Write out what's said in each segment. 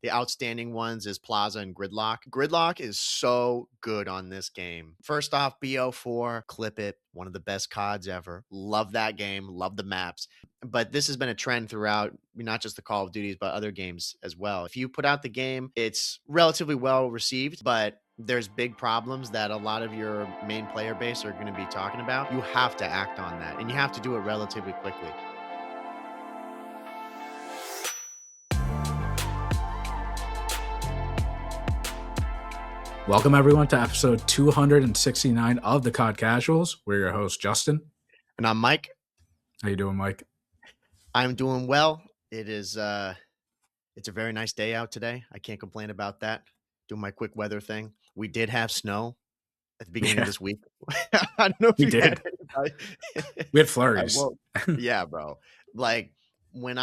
The outstanding ones is Plaza and Gridlock. Gridlock is so good on this game. First off, BO4, clip it. One of the best CODs ever. Love that game. Love the maps. But this has been a trend throughout not just the Call of Duties, but other games as well. If you put out the game, it's relatively well received, but there's big problems that a lot of your main player base are going to be talking about. You have to act on that, and you have to do it relatively quickly. Welcome, everyone, to episode 269 of the COD Casuals. We're your host, Justin. And I'm Mike. How you doing, Mike? I'm doing well. It's a very nice day out today. I can't complain about that. Doing my quick weather thing. We did have snow at the beginning of this week. I don't know if we you did. We had flurries. Yeah, bro. Like when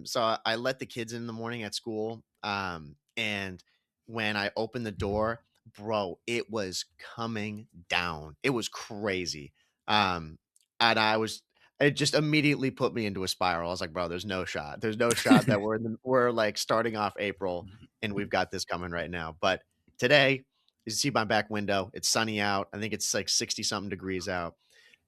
so I let the kids in the morning at school. And when I opened the door, bro, it was coming down. It was crazy. And it just immediately put me into a spiral. I was like, bro, there's no shot. There's no shot that we're like starting off April and we've got this coming right now. But today, you see my back window, it's sunny out. I think it's like 60 something degrees out.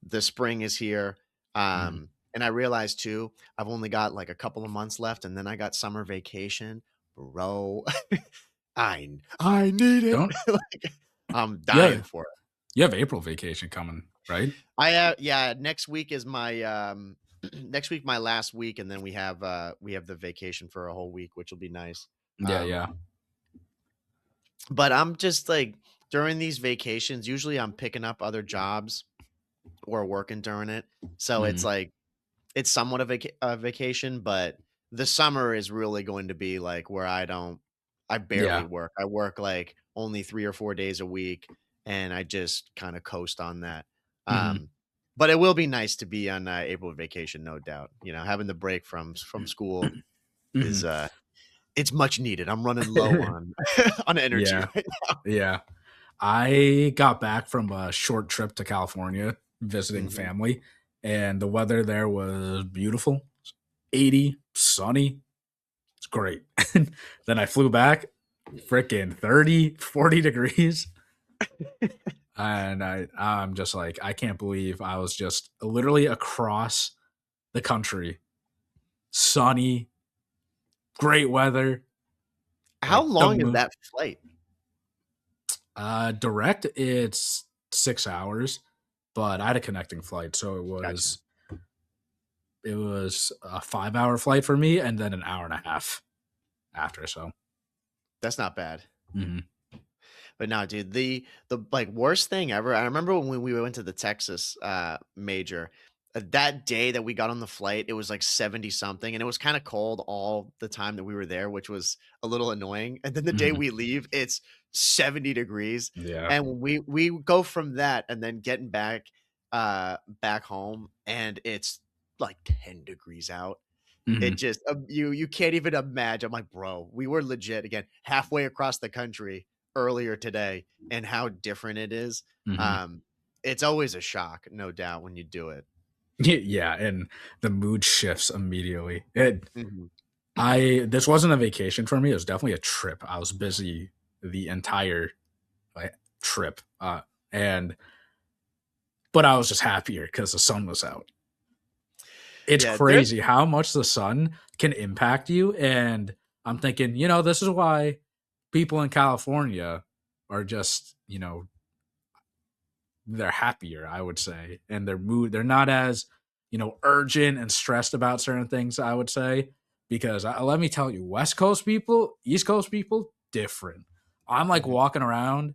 The spring is here. And I realized too, I've only got like a couple of months left and then I got summer vacation, bro. I need it. Like, I'm dying for it. You have April vacation coming, right? I have, yeah. Next week is my next week my last week, and then we have the vacation for a whole week, which will be nice. Yeah. But I'm just like during these vacations, usually I'm picking up other jobs or working during it, so it's like it's somewhat of a vacation, but the summer is really going to be like where I barely work. I work like only 3 or 4 days a week, and I just kind of coast on that. But it will be nice to be on April vacation, no doubt. You know, having the break from school is it's much needed. I'm running low on energy right now. Yeah. I got back from a short trip to California visiting family, and the weather there was beautiful. 80, sunny. It's great. Then I flew back, freaking 30, 40 degrees. And I'm just like, I can't believe I was just literally across the country. Sunny, great weather. How long is that flight? Direct, it's 6 hours, but I had a connecting flight, so it was a 5-hour flight for me, and then an hour and a half after. So that's not bad. But no, dude, the like worst thing ever. I remember when we went to the Texas major, that day that we got on the flight, it was like 70 something, and it was kind of cold all the time that we were there, which was a little annoying. And then the day we leave, it's 70 degrees. Yeah. And we go from that and then getting back home, and it's like 10 degrees out. It just you can't even imagine. I'm like, bro, we were legit again halfway across the country earlier today, and how different it is. It's always a shock, no doubt, when you do it. Yeah, and the mood shifts immediately. This wasn't a vacation for me. It was definitely a trip. I was busy the entire trip, but I was just happier because the sun was out. It's crazy how much the sun can impact you, and I'm thinking, this is why people in California are just, they're happier, I would say, and their mood, they're not as, urgent and stressed about certain things, I would say, because let me tell you, West Coast people, East Coast people, different. I'm like walking around.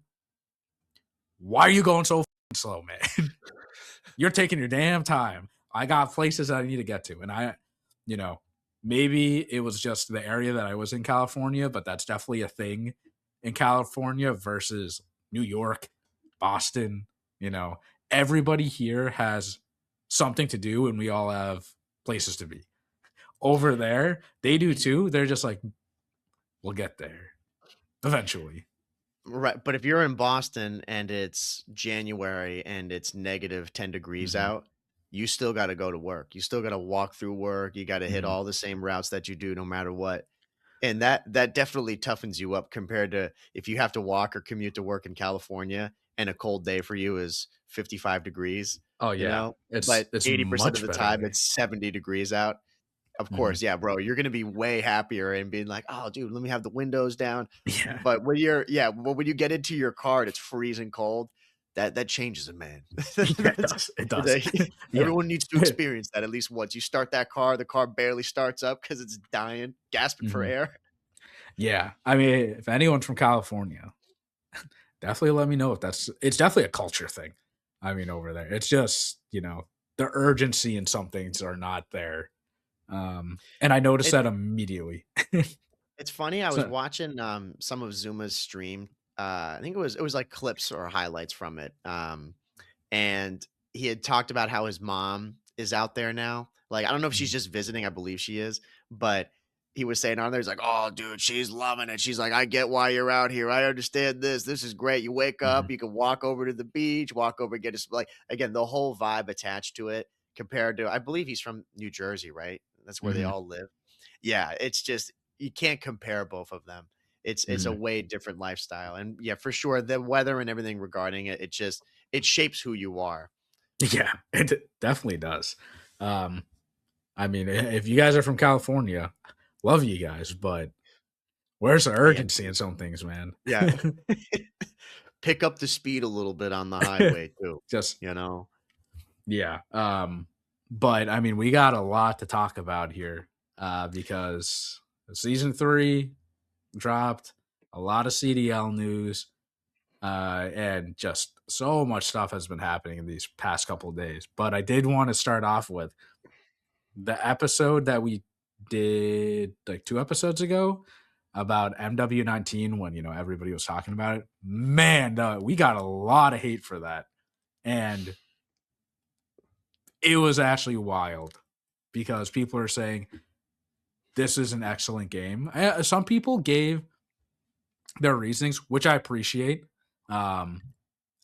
Why are you going so slow, man? You're taking your damn time. I got places that I need to get to. And maybe it was just the area that I was in California, but that's definitely a thing in California versus New York, Boston. Everybody here has something to do, and we all have places to be. Over there, they do too. They're just like, we'll get there eventually. Right. But if you're in Boston and it's January and it's negative 10 degrees out, you still got to go to work. You still got to walk through work. You got to hit all the same routes that you do no matter what. And that definitely toughens you up compared to if you have to walk or commute to work in California and a cold day for you is 55 degrees, Oh you yeah, know? But it's 80% of much the better time, there. it's 70 degrees out. Of Mhm. course, yeah, bro, you're gonna be way happier and being like, "Oh, dude, let me have the windows down." Yeah, But when you get into your car and it's freezing cold, that changes a man. yeah, it That's does, it does. that Yeah. everyone needs to experience that at least once. You start that car, the car barely starts up because it's dying, gasping for Mhm. air. Yeah, I mean, if anyone's from California, definitely let me know if it's definitely a culture thing. I mean, over there, it's just, the urgency in some things are not there. And I noticed It that immediately. It's funny, I was So watching, some of Zuma's stream, I think it was, like, clips or highlights from it, and he had talked about how his mom is out there now. Like, I don't know if she's mhm, just visiting, I believe she is, but he was saying on there, he's like, "Oh, dude, she's loving it." She's like, "I get why you're out here. I understand this. This is great. You wake mhm, up, you can walk over to the beach, walk over, get a like again, the whole vibe attached to it compared to I believe he's from New Jersey, right? That's where they mhm, all live. Yeah, it's just you can't compare both of them. It's a mhm. way different lifestyle. And yeah, for sure, the weather and everything regarding it, it shapes who you are. Yeah, it definitely does. Um, I mean, if you guys are from California, love you guys, but where's the Yeah, urgency in some things, man? yeah. Pick up the speed a little bit on the highway too, Just you know? yeah. But I mean, we got a lot to talk about here because season 3 dropped, a lot of CDL news, and just so much stuff has been happening in these past couple of days. But I did want to start off with the episode that we did like 2 episodes ago about MW19 when everybody was talking about it. Man, we got a lot of hate for that, and it was actually wild because people are saying this is an excellent game. Some people gave their reasonings, which I appreciate. Um,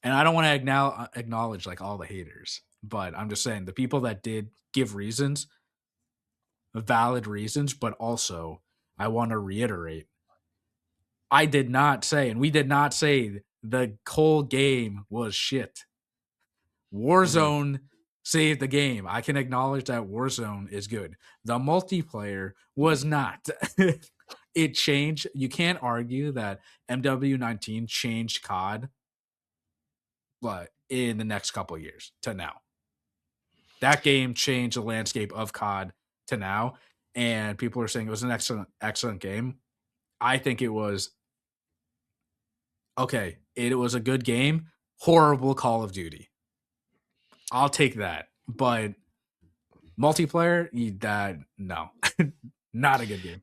and I don't want to acknowledge like all the haters, but I'm just saying the people that did give reasons, valid reasons, but also I want to reiterate I did not say, and we did not say the whole game was shit. Mhm. Warzone saved the game. I can acknowledge that Warzone is good. The multiplayer was not. It changed. You can't argue that MW19 changed COD, but in the next couple of years to now. That game changed the landscape of COD to now. And people are saying it was an excellent, excellent game. I think it was okay. It was a good game. Horrible Call of Duty. I'll take that. But multiplayer, that no, not a good game.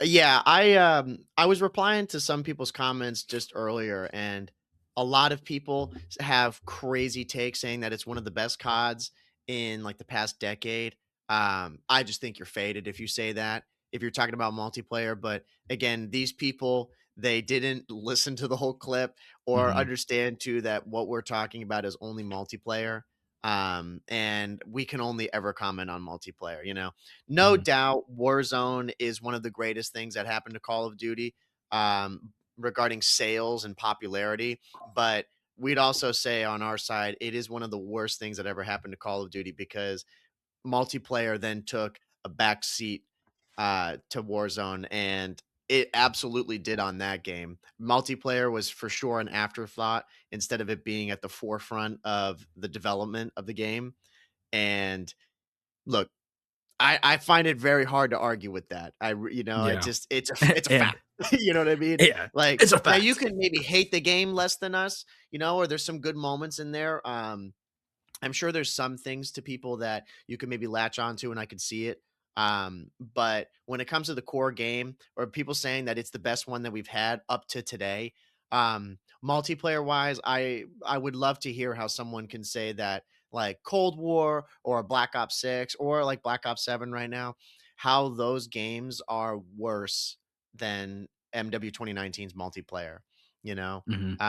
Yeah, I was replying to some people's comments just earlier, and a lot of people have crazy takes saying that it's one of the best CODs in like the past decade. I just think you're faded if you say that, if you're talking about multiplayer. But again, these people, they didn't listen to the whole clip or Mhm, understand too that what we're talking about is only multiplayer. And we can only ever comment on multiplayer, you know. No mhm. doubt, Warzone is one of the greatest things that happened to Call of Duty, regarding sales and popularity. But we'd also say on our side, it is one of the worst things that ever happened to Call of Duty because multiplayer then took a back seat to Warzone, and it absolutely did on that game. Multiplayer was for sure an afterthought instead of it being at the forefront of the development of the game. And look, I find it very hard to argue with that. It Yeah, just it's a and fact. You know what I mean? yeah, Like, it's a now you fact. can maybe hate the game less than us, or there's some good moments in there. I'm sure there's some things to people that you can maybe latch onto, and I could see it. But when it comes to the core game, or people saying that it's the best one that we've had up to today, multiplayer wise, I would love to hear how someone can say that like Cold War or Black Ops 6 or like Black Ops 7 right now, how those games are worse than MW 2019's multiplayer, you know? Mhm.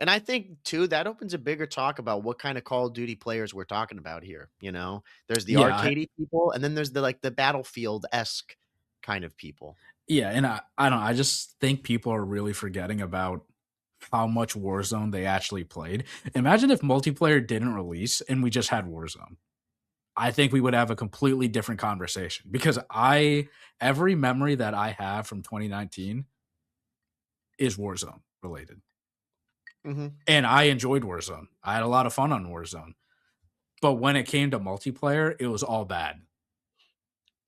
And I think too that opens a bigger talk about what kind of Call of Duty players we're talking about here. There's the Yeah, arcadey people, and then there's the like the battlefield esque kind of people. Yeah, and I don't know, I just think people are really forgetting about how much Warzone they actually played. Imagine if multiplayer didn't release and we just had Warzone. I think we would have a completely different conversation because I every memory that I have from 2019 is Warzone related. Mhm. And I enjoyed Warzone. I had a lot of fun on Warzone. But when it came to multiplayer, it was all bad.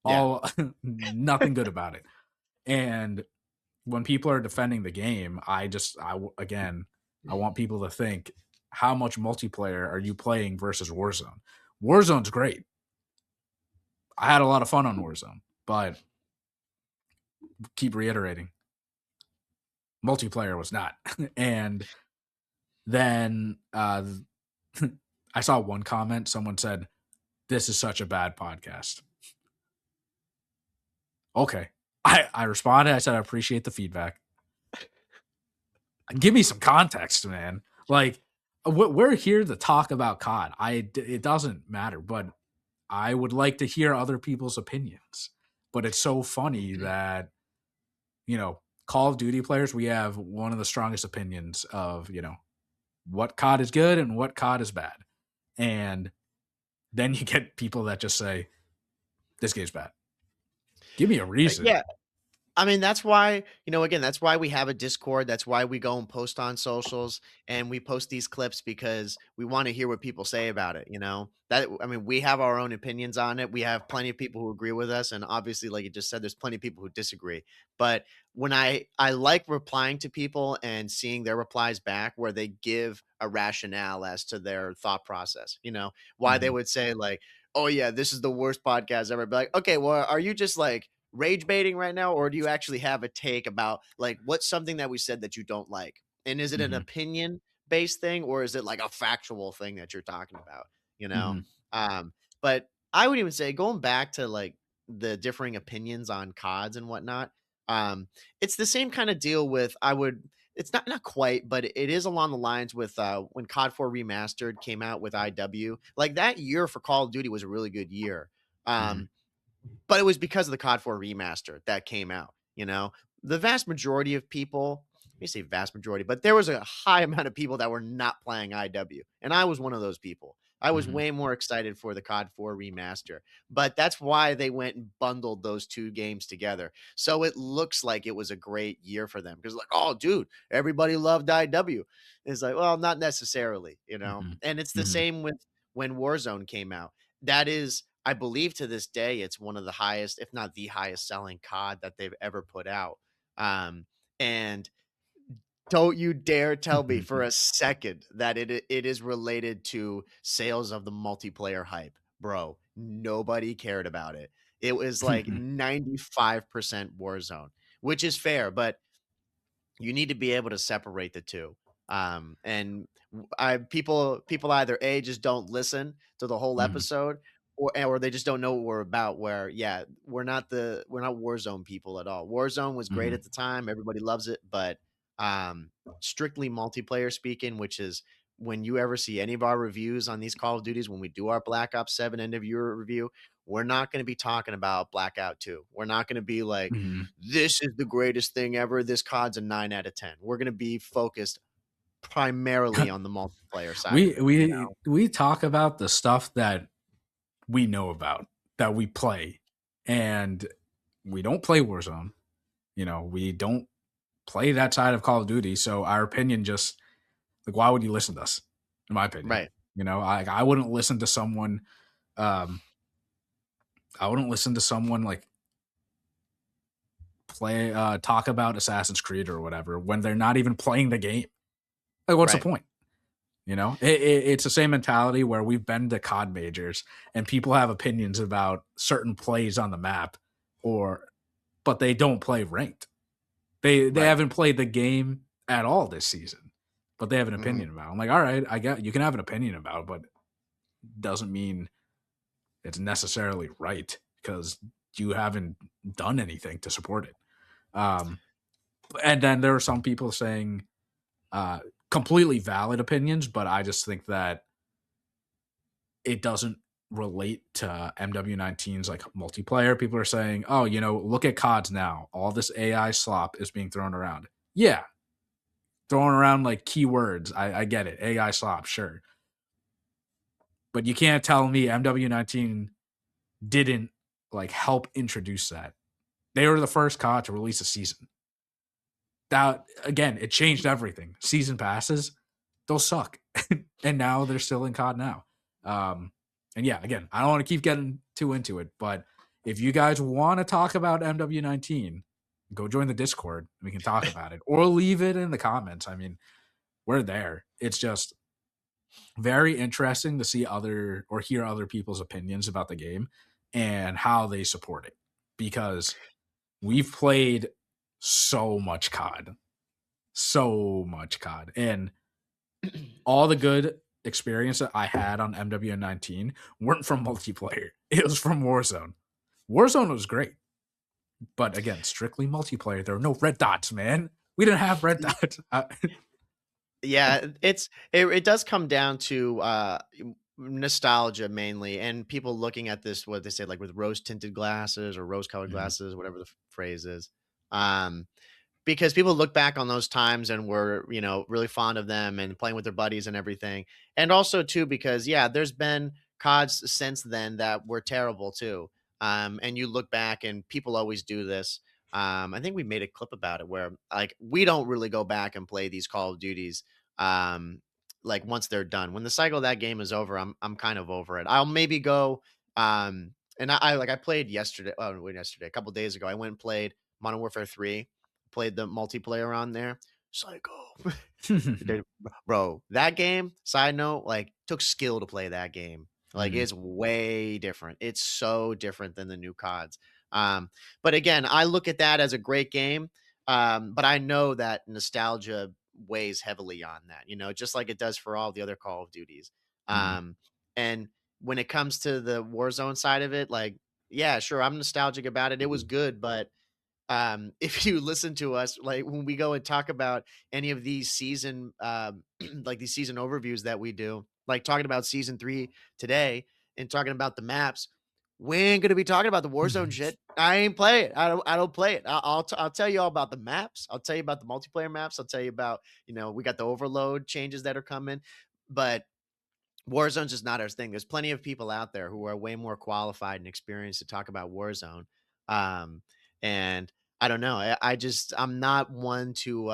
Yeah. All nothing good about it. And when people are defending the game, again, I want people to think, how much multiplayer are you playing versus Warzone? Warzone's great. I had a lot of fun on Warzone, but keep reiterating, multiplayer was not. And then I saw one comment. Someone said, "This is such a bad podcast." Okay, I responded. I said, "I appreciate the feedback. Give me some context, man. Like, we're here to talk about COD. It doesn't matter, but I would like to hear other people's opinions. But it's so funny that, Call of Duty players, we have one of the strongest opinions of, what COD is good and what COD is bad. And then you get people that just say, this game's bad. Give me a reason. Yeah. I mean, that's why, again, that's why we have a Discord. That's why we go and post on socials and we post these clips because we want to hear what people say about it. That, I mean, we have our own opinions on it. We have plenty of people who agree with us. And obviously, like you just said, there's plenty of people who disagree. But when I like replying to people and seeing their replies back where they give a rationale as to their thought process, why they Mhm, would say, like, oh, yeah, this is the worst podcast ever. Be like, okay, well, are you just like, rage baiting right now, or do you actually have a take about like what's something that we said that you don't like? And is it an mhm, opinion based thing or is it like a factual thing that you're talking about? You know? mhm, But I would even say going back to like the differing opinions on CODs and whatnot, it's the same kind of deal with it's not quite, but it is along the lines with when COD 4 Remastered came out with IW. Like that year for Call of Duty was a really good year. mhm, Um, but it was because of the COD 4 remaster that came out. The vast majority of people, let me say vast majority, but there was a high amount of people that were not playing IW. And I was one of those people. I was mhm, way more excited for the COD 4 remaster, but that's why they went and bundled those two games together. So it looks like it was a great year for them because, like, oh, dude, everybody loved IW. It's like, well, not necessarily. mhm, And it's the mhm, same with when Warzone came out. That is, I believe to this day, it's one of the highest, if not the highest selling COD that they've ever put out. And don't you dare tell me for mhm, a second that it is related to sales of the multiplayer hype, bro. Nobody cared about it. It was like mhm, 95% Warzone, which is fair, but you need to be able to separate the two. And I people either a just don't listen to the whole mhm, episode, or they just don't know what we're about. Where yeah, we're not Warzone people at all. Warzone was great mhm, at the time, everybody loves it, but strictly multiplayer speaking, which is when you ever see any of our reviews on these Call of Duties, when we do our Black Ops 7 end of year review, we're not going to be talking about Blackout 2. We're not going to be like, mhm. this is the greatest thing ever. This COD's a 9 out of 10. We're going to be focused primarily on the multiplayer side of we it, you we know? we talk about the stuff that we know about, that we play, and we don't play Warzone. We don't play that side of Call of Duty, so our opinion just, like, why would you listen to us? In my opinion, Right. I wouldn't listen to someone. Um, I wouldn't listen to someone like play talk about Assassin's Creed or whatever when they're not even playing the game. Like, what's the Right. point? It's the same mentality where we've been to COD majors and people have opinions about certain plays on the map, or but they don't play ranked. They Right. haven't played the game at all this season, but they have an Mhm. opinion about it. I'm like, all right, I get, you can have an opinion about it, but doesn't mean it's necessarily right because you haven't done anything to support it. Um, and then there are some people saying completely valid opinions, but I just think that it doesn't relate to MW19's like multiplayer. People are saying, "Oh, look at CODs now. All this AI slop is being thrown around." Yeah, throwing around like keywords. I get it. AI slop, sure, but you can't tell me MW19 didn't like help introduce that. They were the first COD to release a season. That again, it changed everything. Season passes, those suck, and now they're still in COD now. Um, and yeah, again, I don't want to keep getting too into it, but if you guys want to talk about MW19, go join the Discord. We can talk about it, or leave it in the comments. I mean, we're there. It's just very interesting to see other or hear other people's opinions about the game and how they support it, because we've played so much COD, so much COD, and all the good experience that I had on MW19 weren't from multiplayer. It was from Warzone. Warzone was great, but again, strictly multiplayer. There were no red dots, man. We didn't have red dots. Yeah, it does come down to nostalgia mainly, and people looking at this, what they say, like with rose tinted glasses or rose colored Mhm, glasses, whatever the phrase is. Um, because people look back on those times and were, really fond of them and playing with their buddies and everything. And also too, because yeah, there's been CODs since then that were terrible too. And you look back and people always do this. I think we made a clip about it where like we don't really go back and play these Call of Duties um like once they're done. When the cycle of that game is over, I'm kind of over it. I'll maybe go and I played yesterday. Oh, wait, yesterday, a couple days ago, I went and played Modern Warfare 3, played the multiplayer on there. Psycho. mhm, Dude, bro, that game, side note, like took skill to play that game. Like mhm, it's way different. It's so different than the new CODs. But again, I look at that as a great game. But I know that nostalgia weighs heavily on that, just like it does for all the other Call of Duties. mhm, Um, and when it comes to the Warzone side of it, like, yeah, sure, I'm nostalgic about it. It was good, but if you listen to us, like when we go and talk about any of these season like these season overviews that we do, like talking about season 3 today and talking about the maps, we ain't gonna be talking about the Warzone mhm. shit. I ain't play it. I don't play it. I'll tell you all about the maps. I'll tell you about the multiplayer maps. I'll tell you about, we got the overload changes that are coming, but Warzone's just not our thing. There's plenty of people out there who are way more qualified and experienced to talk about Warzone. Um, and I don't know. I'm not one to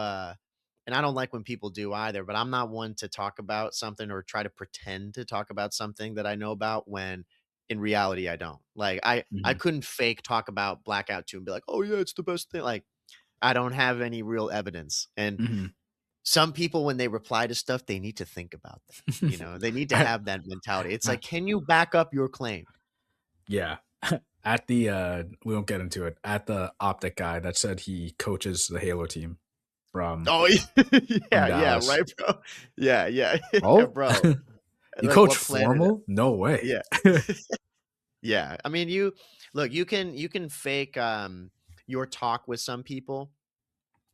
and I don't like when people do either, but I'm not one to talk about something or try to pretend to talk about something that I know about when in reality I don't. Like I Mhm, couldn't fake talk about Blackout 2 and be like, "Oh yeah, it's the best thing." Like I don't have any real evidence. And mhm. some people, when they reply to stuff, they need to think about that, they need to I- have that mentality. It's I- like, can you back up your claim? yeah. At the we won't get into it. At the optic guy that said he coaches the Halo team from Oh, from yeah, yeah, Dallas. right, bro. Yeah, yeah, yeah, Oh, bro. you Like, coach what planet? formal? No way. Yeah, yeah. I mean, you can fake, your talk with some people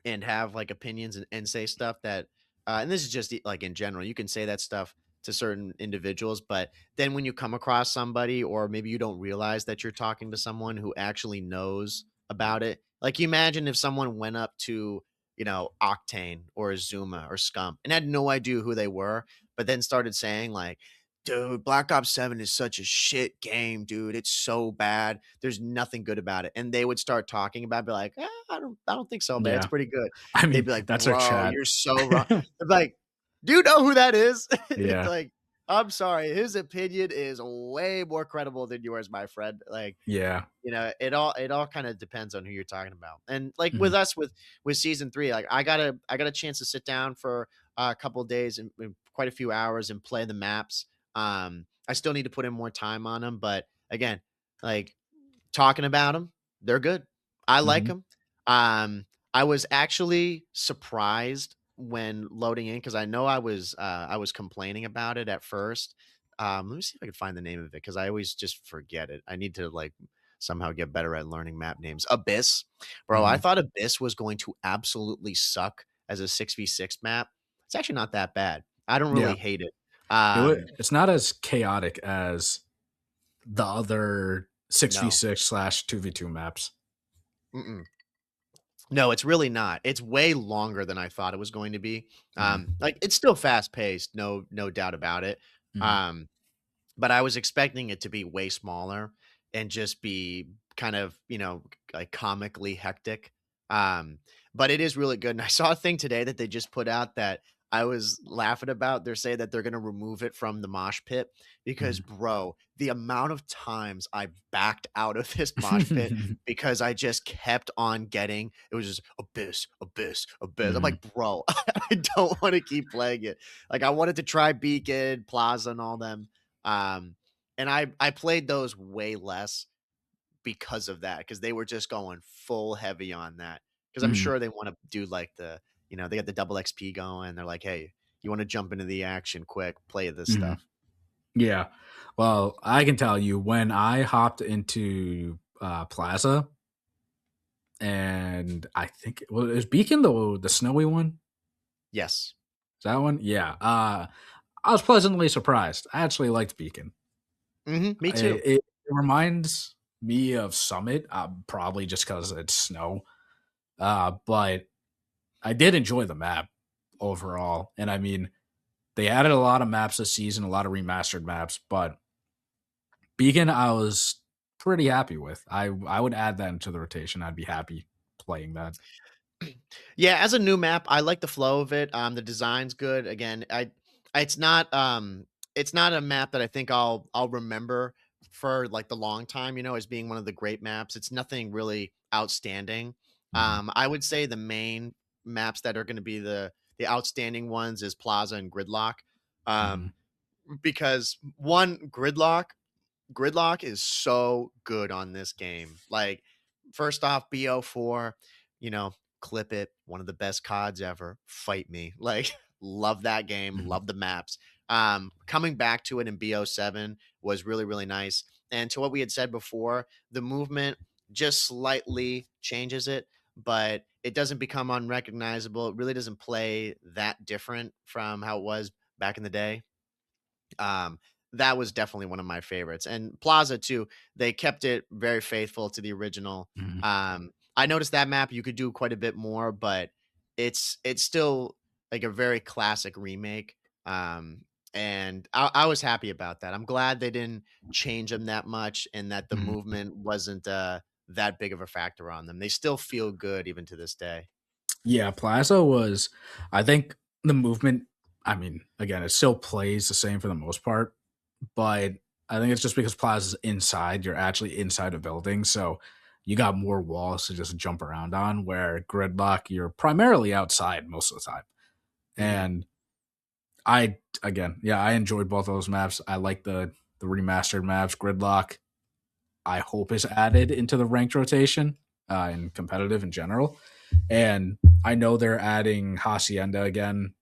and have like opinions and say stuff that and this is just like in general, you can say that stuff to certain individuals, but then when you come across somebody or maybe you don't realize that you're talking to someone who actually knows about it, like you imagine if someone went up to Octane or Zuma or Scump and had no idea who they were, but then started saying like, dude, Black Ops 7 is such a shit game, dude. It's so bad. There's nothing good about it. And they would start talking about it, be like, I don't think so, man. It's Yeah. pretty good. I They'd mean, be like, that's our bro, chat. you're so wrong. They'd be like, do you know who that is? It's Yeah. like, I'm sorry. His opinion is way more credible than yours, my friend. Like, Yeah. it all kind of depends on who you're talking about. And like with Mhm, us with season 3, like I got a chance to sit down for a couple of days and quite a few hours and play the maps. I still need to put in more time on them, but again, like talking about them, they're good. I like mhm. them. Um, I was actually surprised when loading in because I was complaining about it at first. Let me see if I can find the name of it because I always just forget it. I need to like somehow get better at learning map names. Abyss, bro. I Mhm. thought Abyss was going to absolutely suck as a 6v6 map. It's actually not that bad. I don't really Yeah. hate it. It wa Um, it's not as chaotic as the other No. 6v6 slash 2v2 maps. Mm-mm. No, it's really not. It's way longer than I thought it was going to be. Mm, Like, it's still fast paced, no doubt about it. mm, Um, but I was expecting it to be way smaller and just be kind of, like comically hectic. Um, but it is really good. And I saw a thing today that they just put out that I was laughing about. They're saying that they're going to remove it from the mosh pit because, bro, the amount of times I backed out of this mosh pit mm. because I just kept on getting it was just abyss, abyss, abyss. I'm Mm, like, bro, I don't want to keep playing it. Like, I wanted to try Beacon, Plaza, and all them. Um, and I played those way less because of that, because they were just going full heavy on that. Because I'm mm, sure they want to do like they got the double XP going. They're like, hey, you want to jump into the action quick, play this mm. stuff. Yeah. Well, I can tell you when I hopped into Plaza, and I think well, is Beacon the snowy one? Yes. Is that one? Yeah. I was pleasantly surprised. I actually liked Beacon. Me too. It reminds me of Summit, probably just because it's snow. But I did enjoy the map overall, and I mean, they added a lot of maps this season, a lot of remastered maps, but Beacon, I was pretty happy with. I would add that into the rotation. I'd be happy playing that. Yeah, as a new map, I like the flow of it. The design's good. Again, it's not it's not a map that I think I'll remember for like the long time, as being one of the great maps. It's nothing really outstanding. Mhm, I would say the main maps that are going to be the outstanding ones is Plaza and Gridlock. mhm, Um, because one, Gridlock is so good on this game. Like, first off, BO4, you know, clip it. One of the best CODs ever. Fight me. Like, love that game. mhm, Love the maps. Coming back to it in BO7 was really, really nice. And to what we had said before, the movement just slightly changes it, but it doesn't become unrecognizable. It really doesn't play that different from how it was back in the day. Um, that was definitely one of my favorites. And Plaza too, they kept it very faithful to the original. mhm. I noticed that map you could do quite a bit more, but it's still like a very classic remake. Um, and I was happy about that. I'm glad they didn't change them that much and that the Mhm. movement wasn't that big of a factor on them. They still feel good even to this day. Yeah, Plaza was I think the movement, I mean, again, it still plays the same for the most part, but I think it's just because Plaza's inside, you're actually inside a building, so you got more walls to just jump around on, where Gridlock, you're primarily outside most of the time. Mhm. And I again, yeah, I enjoyed both of those maps. I like the remastered maps. Gridlock, I hope is added into the ranked rotation and competitive in general. And I know they're adding Hacienda again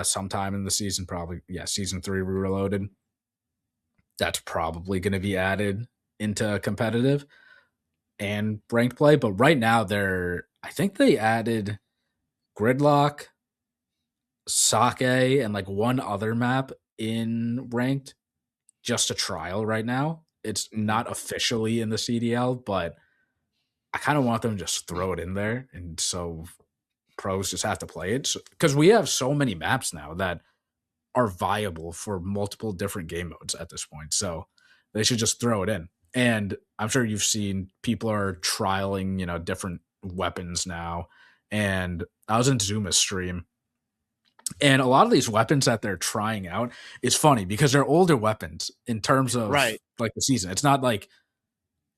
sometime in the season, probably season 3 reloaded. That's probably going to be added into competitive and ranked play. But right now, I think they added Gridlock, Sake, and like one other map in ranked, just a trial right now. It's Mhm. not officially in the CDL, but I kind of want them to just throw it in there, and so pros just have to play it because we have so many maps now that are viable for multiple different game modes at this point. So they should just throw it in. And I'm sure you've seen people are trialing, different weapons now. And I was in Zuma's stream, and a lot of these weapons that they're trying out is funny because they're older weapons in terms of Right. like the season. It's not like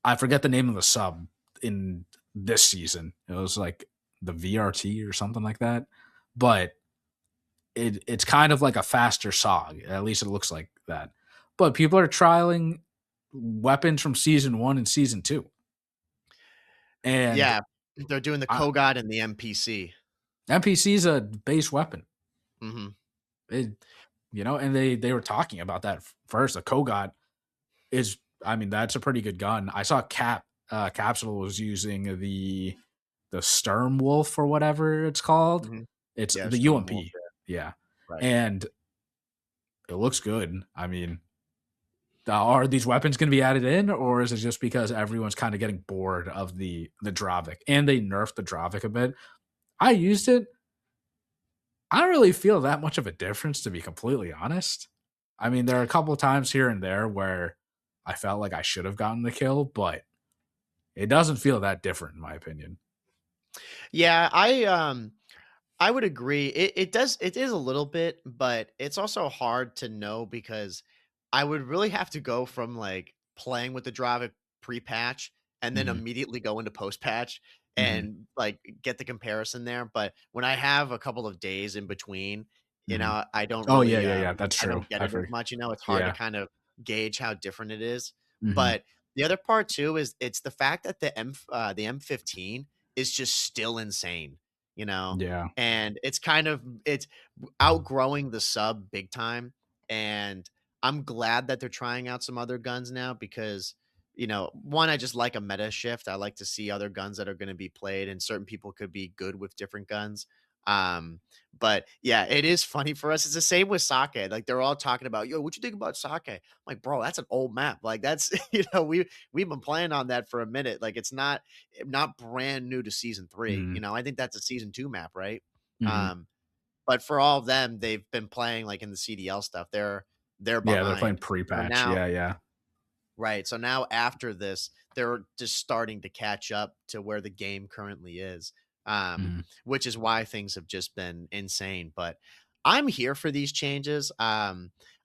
I forget the name of the sub in this season. It was like the VRT or something like that. But it's kind of like a faster SOG. At least it looks like that. But people are trialing weapons from season 1 and season 2. And Yeah. They're doing the I, Kogod and the MPC. NPC is a base weapon. Mhm. It, and they were talking about that first. The Kogot is, I mean, that's a pretty good gun. I saw Capsule was using the Sturm Wolf or whatever it's called. Mhm. It's Yeah, the Stone Wolf, UMP. Yeah. right. And it looks good. I mean, Are these weapons going to be added in, or is it just because everyone's kind of getting bored of the Dravik and they nerfed the Dravik a bit? I used it. I don't really feel that much of a difference, to be completely honest. I mean, there are a couple of times here and there where I felt like I should have gotten the kill, but it doesn't feel that different in my opinion. Yeah, I would agree. It is a little bit, but it's also hard to know because I would really have to go from like playing with the Dravic pre-patch and then Mhm, immediately go into post-patch mhm. and like get the comparison there. But when I have a couple of days in between, Mhm. I don't Oh, yeah, really yeah, yeah, that's I true. don't get I it as forg much, it's hard to Yeah. kind of gauge how different it is. Mhm. But the other part too is it's the fact that the M15 is just still insane, you know? Yeah. And it's outgrowing the sub big time, and I'm glad that they're trying out some other guns now because, one, I just like a meta shift. I like to see other guns that are gonna be played, and certain people could be good with different guns. Um, but yeah, it is funny for us. It's the same with Sake. Like, they're all talking about, "Yo, what you think about Sake?" I'm like, "Bro, that's an old map." Like, that's we've been playing on that for a minute. Like, it's not brand new to season 3. Mhm, I think that's a season 2 map, right? mhm. Um, but for all of them, they've been playing like in the CDL stuff. They're Yeah, they're playing behind. So pre-patch. now Yeah, yeah. Right. So now after this, they're just starting to catch up to where the game currently is, Mhm, which is why things have just been insane. But I'm here for these changes.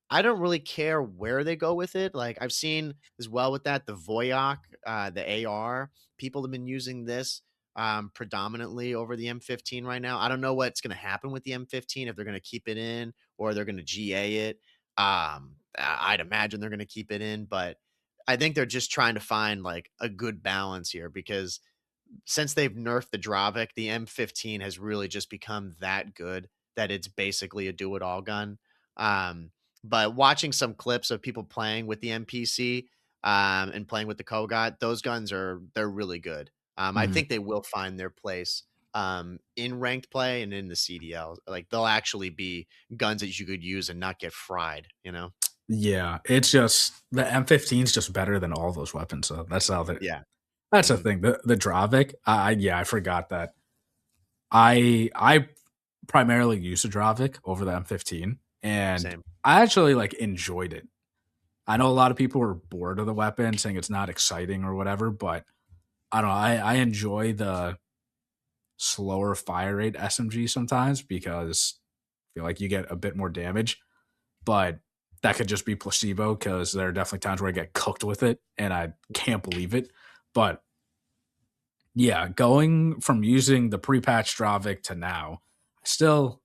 I don't really care where they go with it. Like I've seen as well with that the Voyak, the AR. People have been using this predominantly over the M15 right now. I don't know what's going to happen with the M15 if they're going to keep it in or they're going to GA it. I'd imagine they're going to keep it in, but I think they're just trying to find like a good balance here because since they've nerfed the Dravik, the M15 has really just become that good that it's basically a do it all gun. Um, but watching some clips of people playing with the MPC and playing with the Kogot, those guns they're really good. I mhm. think they will find their place in ranked play and in the CDL. Like they'll actually be guns that you could use and not get fried. Yeah, it's just the M15 is just better than all those weapons, so Yeah. that's the Mhm. thing. The Dravik, yeah, I forgot that. I primarily use the Dravik over the M15, and Same. I actually, like, enjoyed it. I know a lot of people were bored of the weapon, saying it's not exciting or whatever, but I don't know, I enjoy the slower fire rate SMG sometimes because I feel like you get a bit more damage, but that could just be placebo because there are definitely times where I get cooked with it, and I can't believe it. But yeah, going from using the pre-patch Dravik to now, still,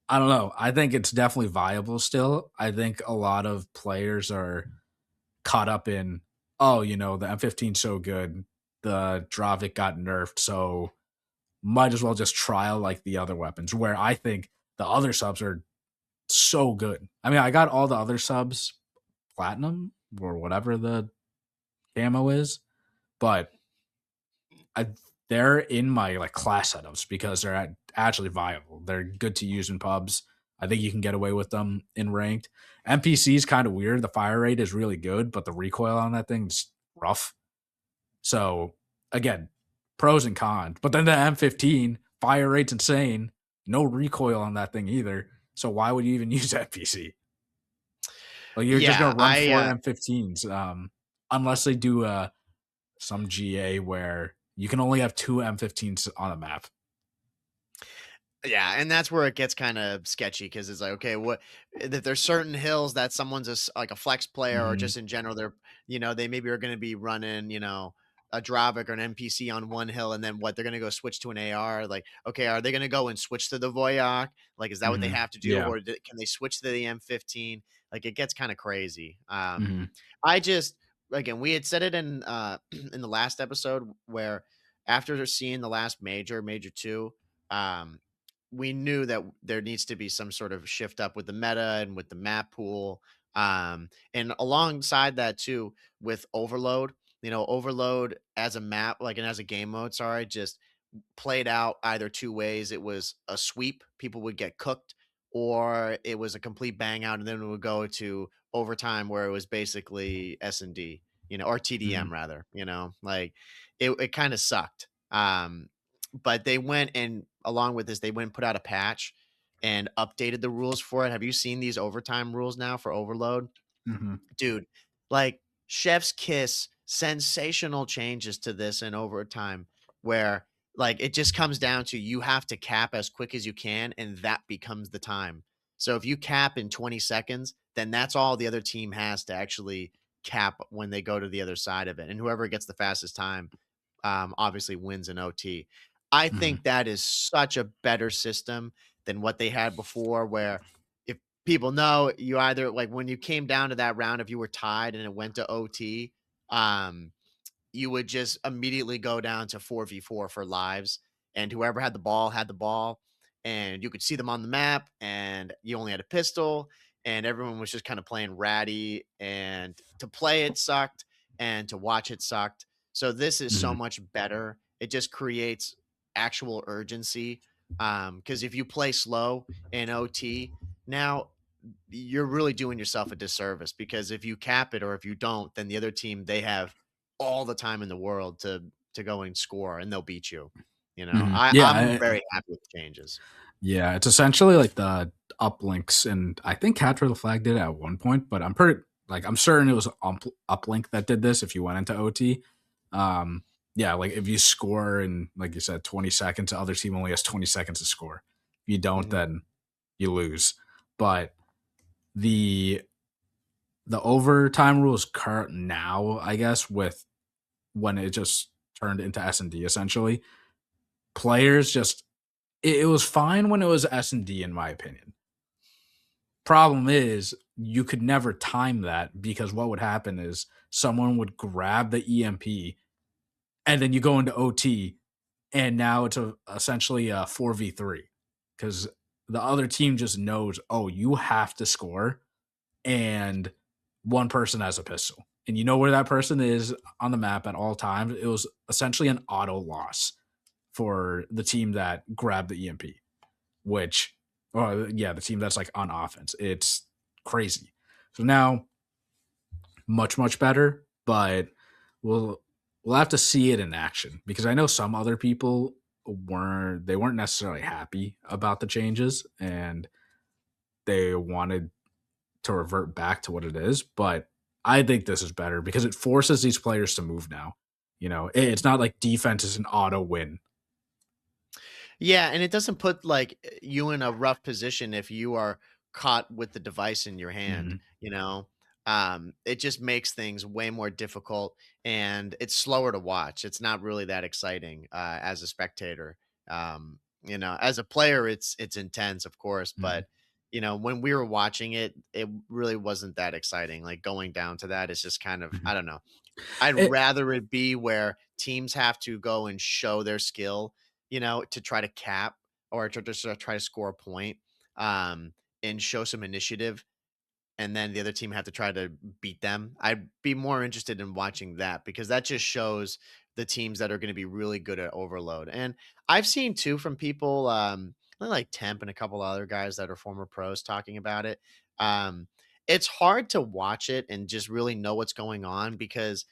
I don't know. I think it's definitely viable still. I think a lot of players are caught up in, oh, the M15 so good, the Dravik got nerfed, so might as well just trial like the other weapons. Where I think the other subs are so good. I mean, I got all the other subs platinum or whatever the camo is, but I they're in my like class setups because they're actually viable. They're good to use in pubs. I think you can get away with them in ranked. NPC is kind of weird. The fire rate is really good, but the recoil on that thing is rough. So again, pros and cons. But then the M15 fire rate's insane. No recoil on that thing either. So why would you even use NPC? Like you're just Yeah, gonna run four M15s, unless they do some GA where you can only have two M15s on a map. yeah, and that's where it gets kinda sketchy because it's like, okay, what if there's certain hills that someone's like a flex player or Mhm, just in general, they maybe are gonna be running, a Dravik or an NPC on one hill, and then what, they're gonna go switch to an AR, like, okay, are they gonna go and switch to the Voyak? Like, is that what they mhm. have to do, Yeah. or can they switch to the M15? Like, it gets kinda crazy. Mhm, I just again, we had said it in, in the last episode where after seeing the last Major 2, um we knew that there needs to be some sort of shift up with the meta and with the map pool. And alongside that too, with Overload, Overload as a map, like and as a game mode, sorry, just played out either two ways. It was a sweep, people would get cooked, or it was a complete bang out, and then it would go to overtime where it was basically S&D, or Mhm. TDM rather, like it kind of sucked. But they went and along with this, they went and put out a patch and updated the rules for it. Have you seen these overtime rules now for overload? Mhm. Dude, like, chef's kiss, sensational changes to this in overtime where, like, it just comes down to you have to cap as quick as you can, and that becomes the time. So if you cap in 20 seconds, then that's all the other team has to actually cap when they go to the other side of it, and whoever gets the fastest time, obviously wins in OT. I Mhm. think that is such a better system than what they had before, where if people know you either like when you came down to that round, if you were tied and it went to OT, um, you would just immediately go down to 4v4 for lives, and whoever had the ball, and you could see them on the map, and you only had a pistol, and everyone was just kind of playing ratty, and to play it sucked, and to watch it sucked. So this is so Mhm. much better. It just creates actual urgency. Because if you play slow in OT, now you're really doing yourself a disservice because if you cap it or if you don't, then the other team they have all the time in the world to go and score and they'll beat you. Mhm. I'm very happy with the changes. Yeah, it's essentially like the uplinks, and I think Capture the Flag did it at one point, but I'm certain it was uplink that did this. If you went into OT, um, yeah, like if you score in, like you said, 20 seconds, the other team only has 20 seconds to score. If you don't, Mhm, then you lose. But the the overtime rules current now, I guess, with when it just turned into S&D essentially, players just it was fine when it was S&D in my opinion. Problem is, you could never time that because what would happen is someone would grab the EMP and then you go into OT and now it's essentially a 4v3 because the other team just knows, oh, you have to score and one person has a pistol. And you know where that person is on the map at all times. It was essentially an auto loss for the team that grabbed the EMP, which, oh yeah, the team that's like on offense. It's crazy. So now, much better, but we'll we'll have to see it in action because I know some other people weren't necessarily happy about the changes and they wanted to revert back to what it is. But I think this is better because it forces these players to move now. It's not like defense is an auto win. yeah, and it doesn't put, like, you in a rough position if you are caught with the device in your hand, Mhm. you know? It just makes things way more difficult, and it's slower to watch. It's not really that exciting, as a spectator. As a player, it's intense, of course, Mhm. but, when we were watching it, it really wasn't that exciting. Like, going down to that is just kind of I Mhm. don't know. I'd It, rather it be where teams have to go and show their skill, to try to cap or to just try to score a point, and show some initiative, and then the other team have to try to beat them. I'd be more interested in watching that because that just shows the teams that are going to be really good at overload. And I've seen too from people, like Temp and a couple other guys that are former pros talking about it. Um, it's hard to watch it and just really know what's going on because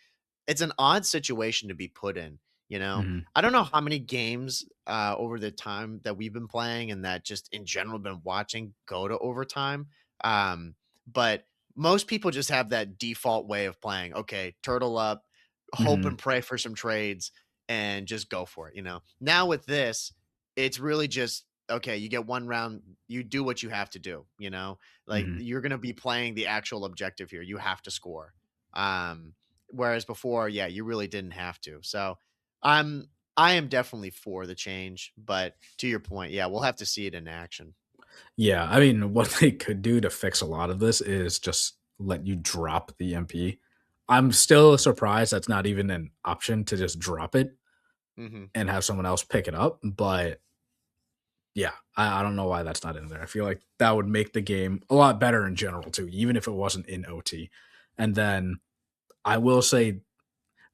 it's an odd situation to be put in, you know? Mhm. I don't know how many games, over the time that we've been playing and that just in general been watching go to overtime, but most people just have that default way of playing, "Okay, turtle up, hope Mhm. and pray for some trades, and just go for it," you know? Now with this, it's really just, okay, you get 1 round, you do what you have to do, you know? Like, Mhm. you're gonna be playing the actual objective here, you have to score. Um Whereas before, yeah, you really didn't have to. So I'm I am definitely for the change, but to your point, yeah, we'll have to see it in action. Yeah, I mean, what they could do to fix a lot of this is just let you drop the MP. I'm still surprised that's not even an option to just drop it Mhm. and have someone else pick it up. But yeah, I don't know why that's not in there. I feel like that would make the game a lot better in general too, even if it wasn't in OT. And then I will say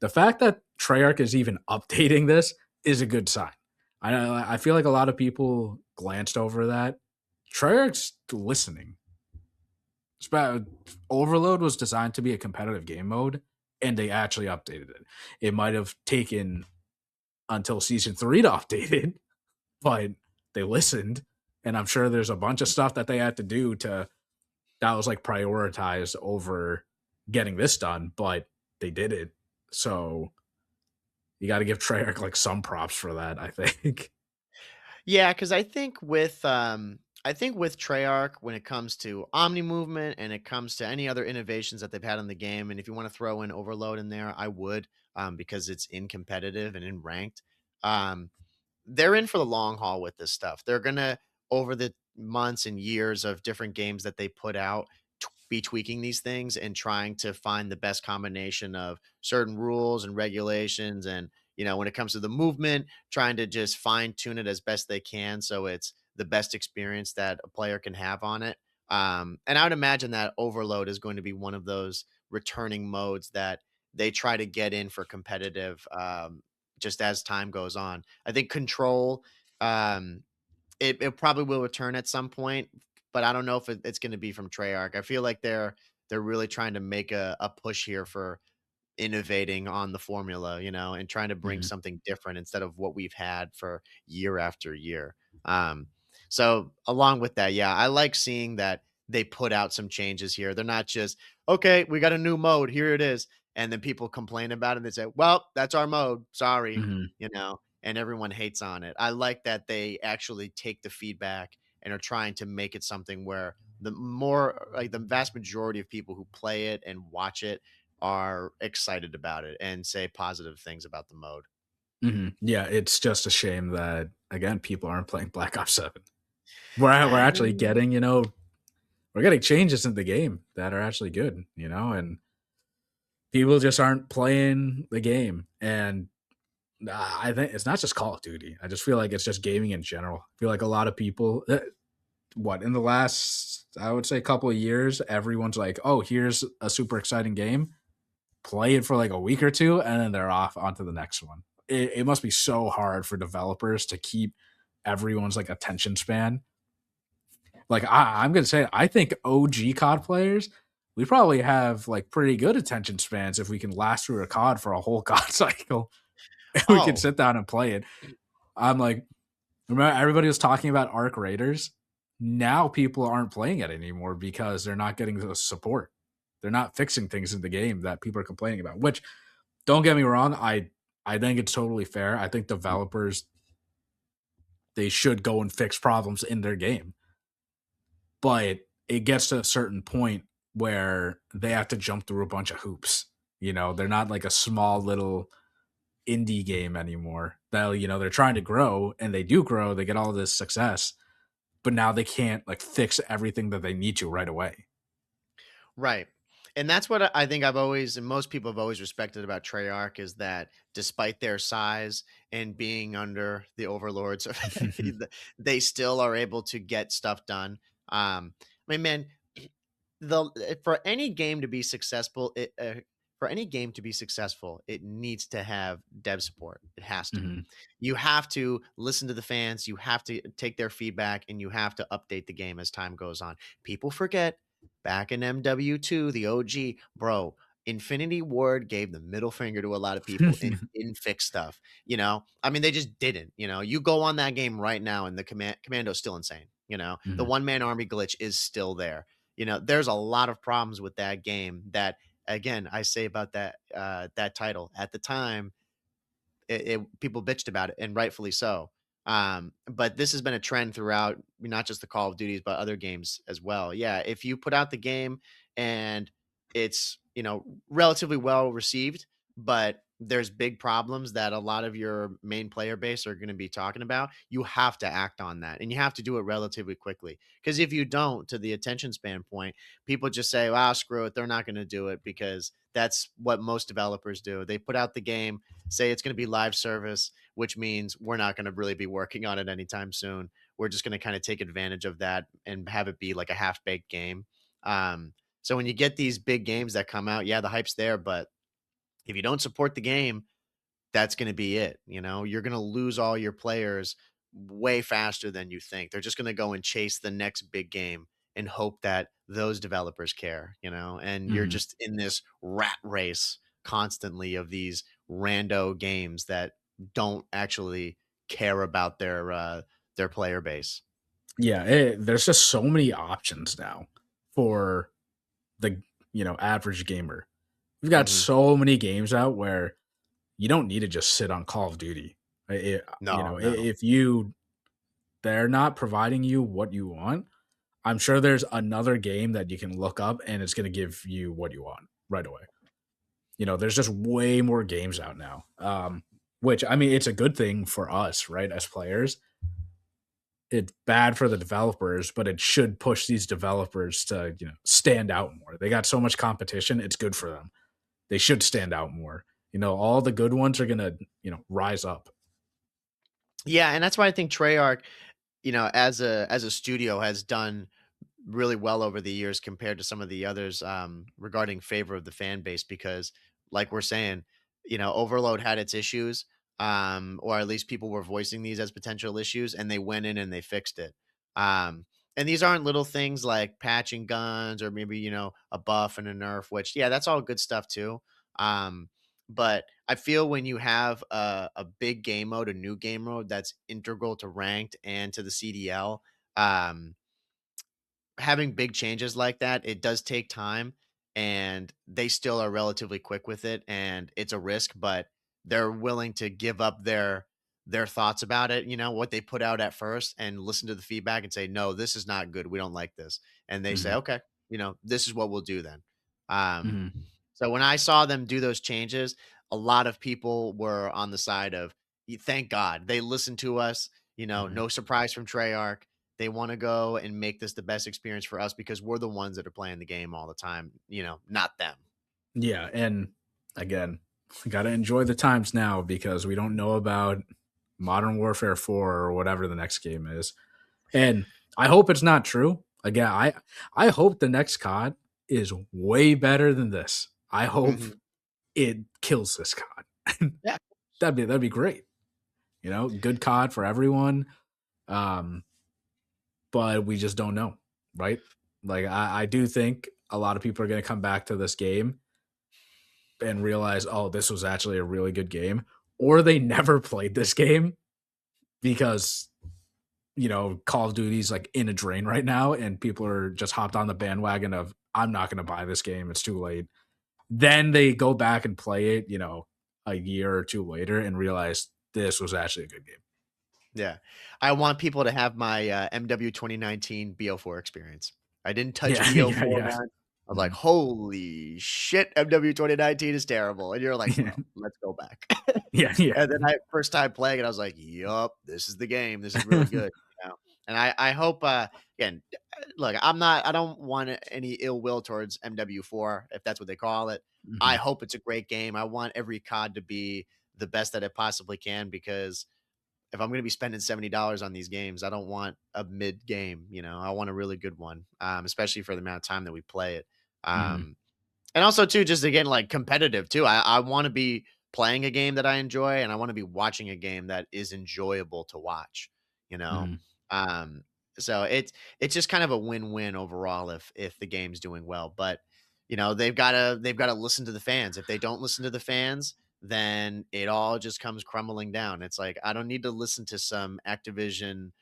the fact that Treyarch is even updating this is a good sign. I feel like a lot of people glanced over that. Treyarch's listening. Overload was designed to be a competitive game mode, and they actually updated it. It might have taken until season 3 to update it, but they listened, and I'm sure there's a bunch of stuff that they had to do to that was like prioritized over getting this done, but they did it. So you got to give Treyarch like some props for that, I think. Yeah, because I think with Treyarch, when it comes to Omni movement and it comes to any other innovations that they've had in the game, and if you want to throw in Overload in there, I would, because it's in competitive and in ranked. Um, they're in for the long haul with this stuff. They're gonna, over the months and years of different games that they put out, be tweaking these things and trying to find the best combination of certain rules and regulations. And, when it comes to the movement, trying to just fine tune it as best they can so it's the best experience that a player can have on it. And I would imagine that Overload is going to be one of those returning modes that they try to get in for competitive, just as time goes on. I think Control, um, it probably will return at some point, but I don't know if it's going to be from Treyarch. I feel like they're really trying to make a push here for innovating on the formula, and trying to bring Mhm, something different instead of what we've had for year after year. Um, so along with that, yeah, I like seeing that they put out some changes here. They're not just, okay, we got a new mode, here it is. And then people complain about it and they say, well, that's our mode. Sorry, mhm, and everyone hates on it. I like that they actually take the feedback and are trying to make it something where the more like the vast majority of people who play it and watch it are excited about it and say positive things about the mode. mhm. Yeah, it's just a shame that again people aren't playing Black Ops 7. We're actually getting, we're getting changes in the game that are actually good, and people just aren't playing the game. And I think it's not just Call of Duty. I just feel like it's just gaming in general. I feel like a lot of people, what in the last, I would say, couple of years, everyone's like, "Oh, here's a super exciting game. Play it for like a week or two, and then they're off onto the next one." It must be so hard for developers to keep everyone's like attention span. Like I'm gonna say, I think OG COD players, we probably have like pretty good attention spans if we can last through a COD for a whole COD cycle. We can Oh, sit down and play it. I'm like, remember everybody was talking about Arc Raiders? Now people aren't playing it anymore because they're not getting the support. They're not fixing things in the game that people are complaining about. Which, don't get me wrong, I think it's totally fair. I think developers, they should go and fix problems in their game, but it gets to a certain point where they have to jump through a bunch of hoops. They're not like a small little indie game anymore. They're trying to grow, and they do grow. They get all this success, but now they can't like fix everything that they need to right away. right. And that's what I think I've always, and most people have always respected about Treyarch is that despite their size and being under the overlords, they still are able to get stuff done. I mean, man, for any game to be successful, it needs to have dev support. It has to. Mhm, You have to listen to the fans, you have to take their feedback, and you have to update the game as time goes on. People forget back in MW2, the OG, bro, Infinity Ward gave the middle finger to a lot of people and didn't fix stuff. I mean, they just didn't. You go on that game right now, and the commando's still insane. The mhm, one man army glitch is still there. There's a lot of problems with that game that, again, I say about that title at the time, people bitched about it, and rightfully so. But this has been a trend throughout, not just the Call of Duties, but other games as well. Yeah, if you put out the game and it's relatively well received, but there's big problems that a lot of your main player base are going to be talking about, you have to act on that, and you have to do it relatively quickly. Because if you don't, to the attention span point, people just say, "Wow, screw it, they're not going to do it," because that's what most developers do. They put out the game, say it's going to be live service, which means we're not going to really be working on it anytime soon. We're just going to kind of take advantage of that and have it be like a half baked game. So when you get these big games that come out, yeah, the hype's there, but if you don't support the game, that's going to be it. You're going to lose all your players way faster than you think. They're just going to go and chase the next big game and hope that those developers care, and you're Mhm. just in this rat race constantly of these rando games that don't actually care about their player base. Yeah, there's just so many options now for the average gamer. We've got Mhm. so many games out where you don't need to just sit on Call of Duty. No, no. If they're not providing you what you want, I'm sure there's another game that you can look up and it's going to give you what you want right away. There's just way more games out now. Which I mean, it's a good thing for us, right? As players, it's bad for the developers, but it should push these developers to stand out more. They got so much competition; it's good for them. They should stand out more. All the good ones are gonna rise up. Yeah, and that's why I think Treyarch, as a studio has done really well over the years compared to some of the others regarding favor of the fan base because, like we're saying, Overload had its issues, or at least people were voicing these as potential issues, and they went in and they fixed it. Um, and these aren't little things like patching guns or maybe a buff and a nerf, which yeah, that's all good stuff too. But I feel when you have a big game mode, a new game mode that's integral to ranked and to the CDL, um, having big changes like that, it does take time, and they still are relatively quick with it, and it's a risk, but they're willing to give up their thoughts about it, what they put out at first, and listen to the feedback and say, "No, this is not good. We don't like this." And they say, Mhm, "Okay, this is what we'll do then." Um, mhm, so when I saw them do those changes, a lot of people were on the side of, Thank God they listened to us." mhm. No surprise from Treyarch. They want to go and make this the best experience for us because we're the ones that are playing the game all the time, not them. Yeah, and again, got to enjoy the times now because we don't know about Modern Warfare 4 or whatever the next game is. And I hope it's not true. Again, I hope the next COD is way better than this. I hope Mhm. it kills this COD. Yeah. That'd be great. Good COD for everyone. Um, but we just don't know, right? Like I do think a lot of people are going to come back to this game and realize, oh, this was actually a really good game, or they never played this game because Call of Duty's like in a drain right now, and people are just hopped on the bandwagon of I'm not going to buy this game. It's too late. Then they go back and play it, a year or two later and realize this was actually a good game. Yeah. I want people to have my MW2019 BO4 experience. I didn't touch Yeah, yeah, BO4, yeah. man. I was like, Mhm. holy shit, MW2019 is terrible. And you're like, bro, let's go back. Yeah, yeah, And then I first time playing it, I was like, yup, this is the game. This is really good. And I hope again, look, I don't want any ill will towards MW4, if that's what they call it. I Mhm, hope it's a great game. I want every COD to be the best that it possibly can because if I'm going to be spending $70 on these games, I don't want a mid game. I want a really good one, especially for the amount of time that we play it. mhm, Um, and also too, just again, like competitive too. I want to be playing a game that I enjoy, and I want to be watching a game that is enjoyable to watch. You know, mhm, um, so it's just kind of a win-win overall if the game's doing well. But they've got to listen to the fans. If they don't listen to the fans, then it all just comes crumbling down. It's like I don't need to listen to some Activision,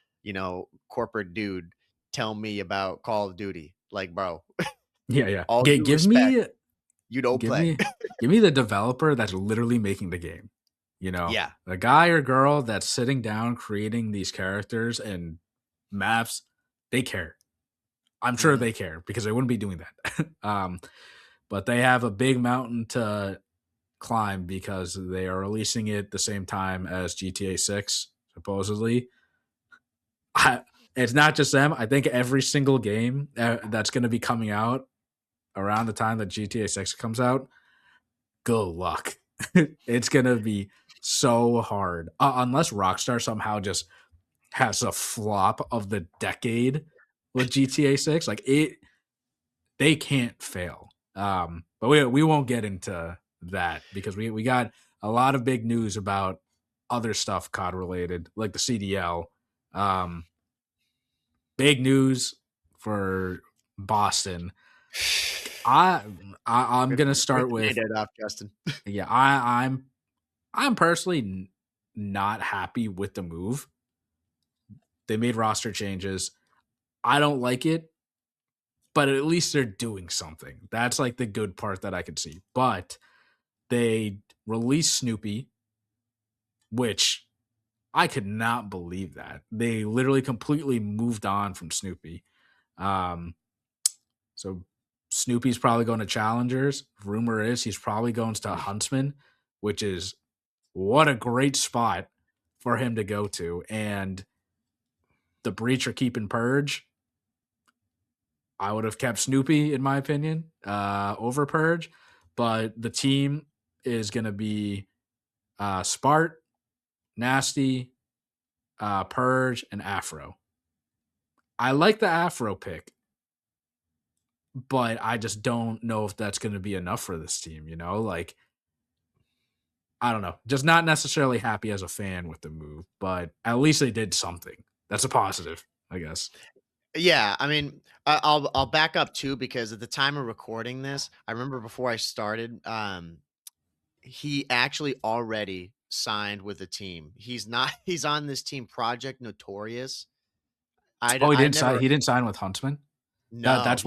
corporate dude tell me about Call of Duty. Like, bro, yeah, yeah. all Gi due respect, you don't give play. me give me the developer that's literally making the game. Yeah. The guy or girl that's sitting down creating these characters and maps, they care. I'm sure Mhm. they care because they wouldn't be doing that. But they have a big mountain to climb because they are releasing it the same time as GTA 6, supposedly. I, it's not just them. I think every single game that's going to be coming out around the time that GTA 6 comes out, good luck. It's going to be so hard. Unless Rockstar somehow just has a flop of the decade with GTA 6. Like they can't fail. But we won't get into that because we got a lot of big news about other stuff COD related, like the CDL. Um, Big news for Boston. I, I'm gonna Rip start the with Band-Aid off, Justin. yeah. I'm personally not happy with the move. They made roster changes. I don't like it, but at least they're doing something. That's like the good part that I could see. But they released Snoopy, which I could not believe that. They literally completely moved on from Snoopy. Um, so Snoopy's probably going to Challengers. Rumor is he's probably going to Huntsman, which is what a great spot for him to go to. And the Breach are keeping Purge. I would have kept Snoopy, in my opinion, over Purge. But the team is going to be Spart, Nasty, Purge, and Afro. I like the Afro pick, but I just don't know if that's going to be enough for this team. You know, like I don't know, just not necessarily happy as a fan with the move, but at least they did something. That's a positive, I guess. Yeah, I mean, I'll back up too because at the time of recording this, I remember before I started, he actually already signed with a team. He's not he's on this team, Project Notorious. Oh, he I didn't sign. never He didn't sign with Huntsman. no, he's with That's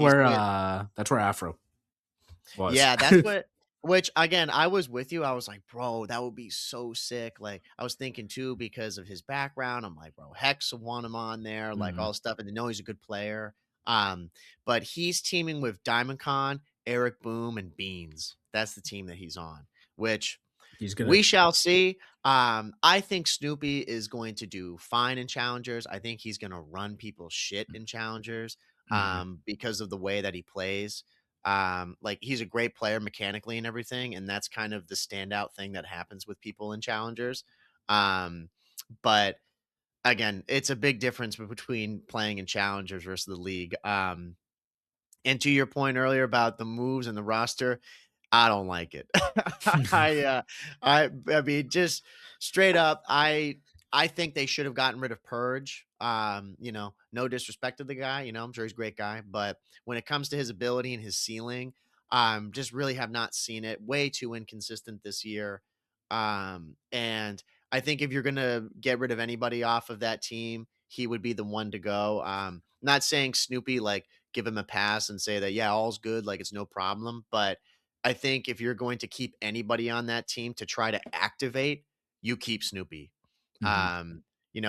where Afro was. yeah, that's what which again, I was with you. I was like, "Bro, that would be so sick." Like, I was thinking too because of his background. I'm like, "Bro, Hex will want him on there, like Mhm. all stuff, and they know he's a good player." But he's teaming with Diamond Con, Eric Boom, and Beans. That's the team that he's on, which He's gonna. we shall see. I think Snoopy is going to do fine in challengers. I think he's going to run people's shit in challengers Mhm. because of the way that he plays. Like he's a great player mechanically and everything, and that's kind of the standout thing that happens with people in challengers. But again, it's a big difference between playing in challengers versus the league. And to your point earlier about the moves and the roster, I don't like it. I, uh, I mean, just straight up, I think they should have gotten rid of Purge. No disrespect to the guy, I'm sure he's a great guy, but when it comes to his ability and his ceiling, just really have not seen it. Way too inconsistent this year. And I think if you're gonna get rid of anybody off of that team, he would be the one to go. Not saying Snoopy like give him a pass and say that yeah, all's good, like it's no problem, but I think if you're going to keep anybody on that team to try to activate, you keep Snoopy. Mhm.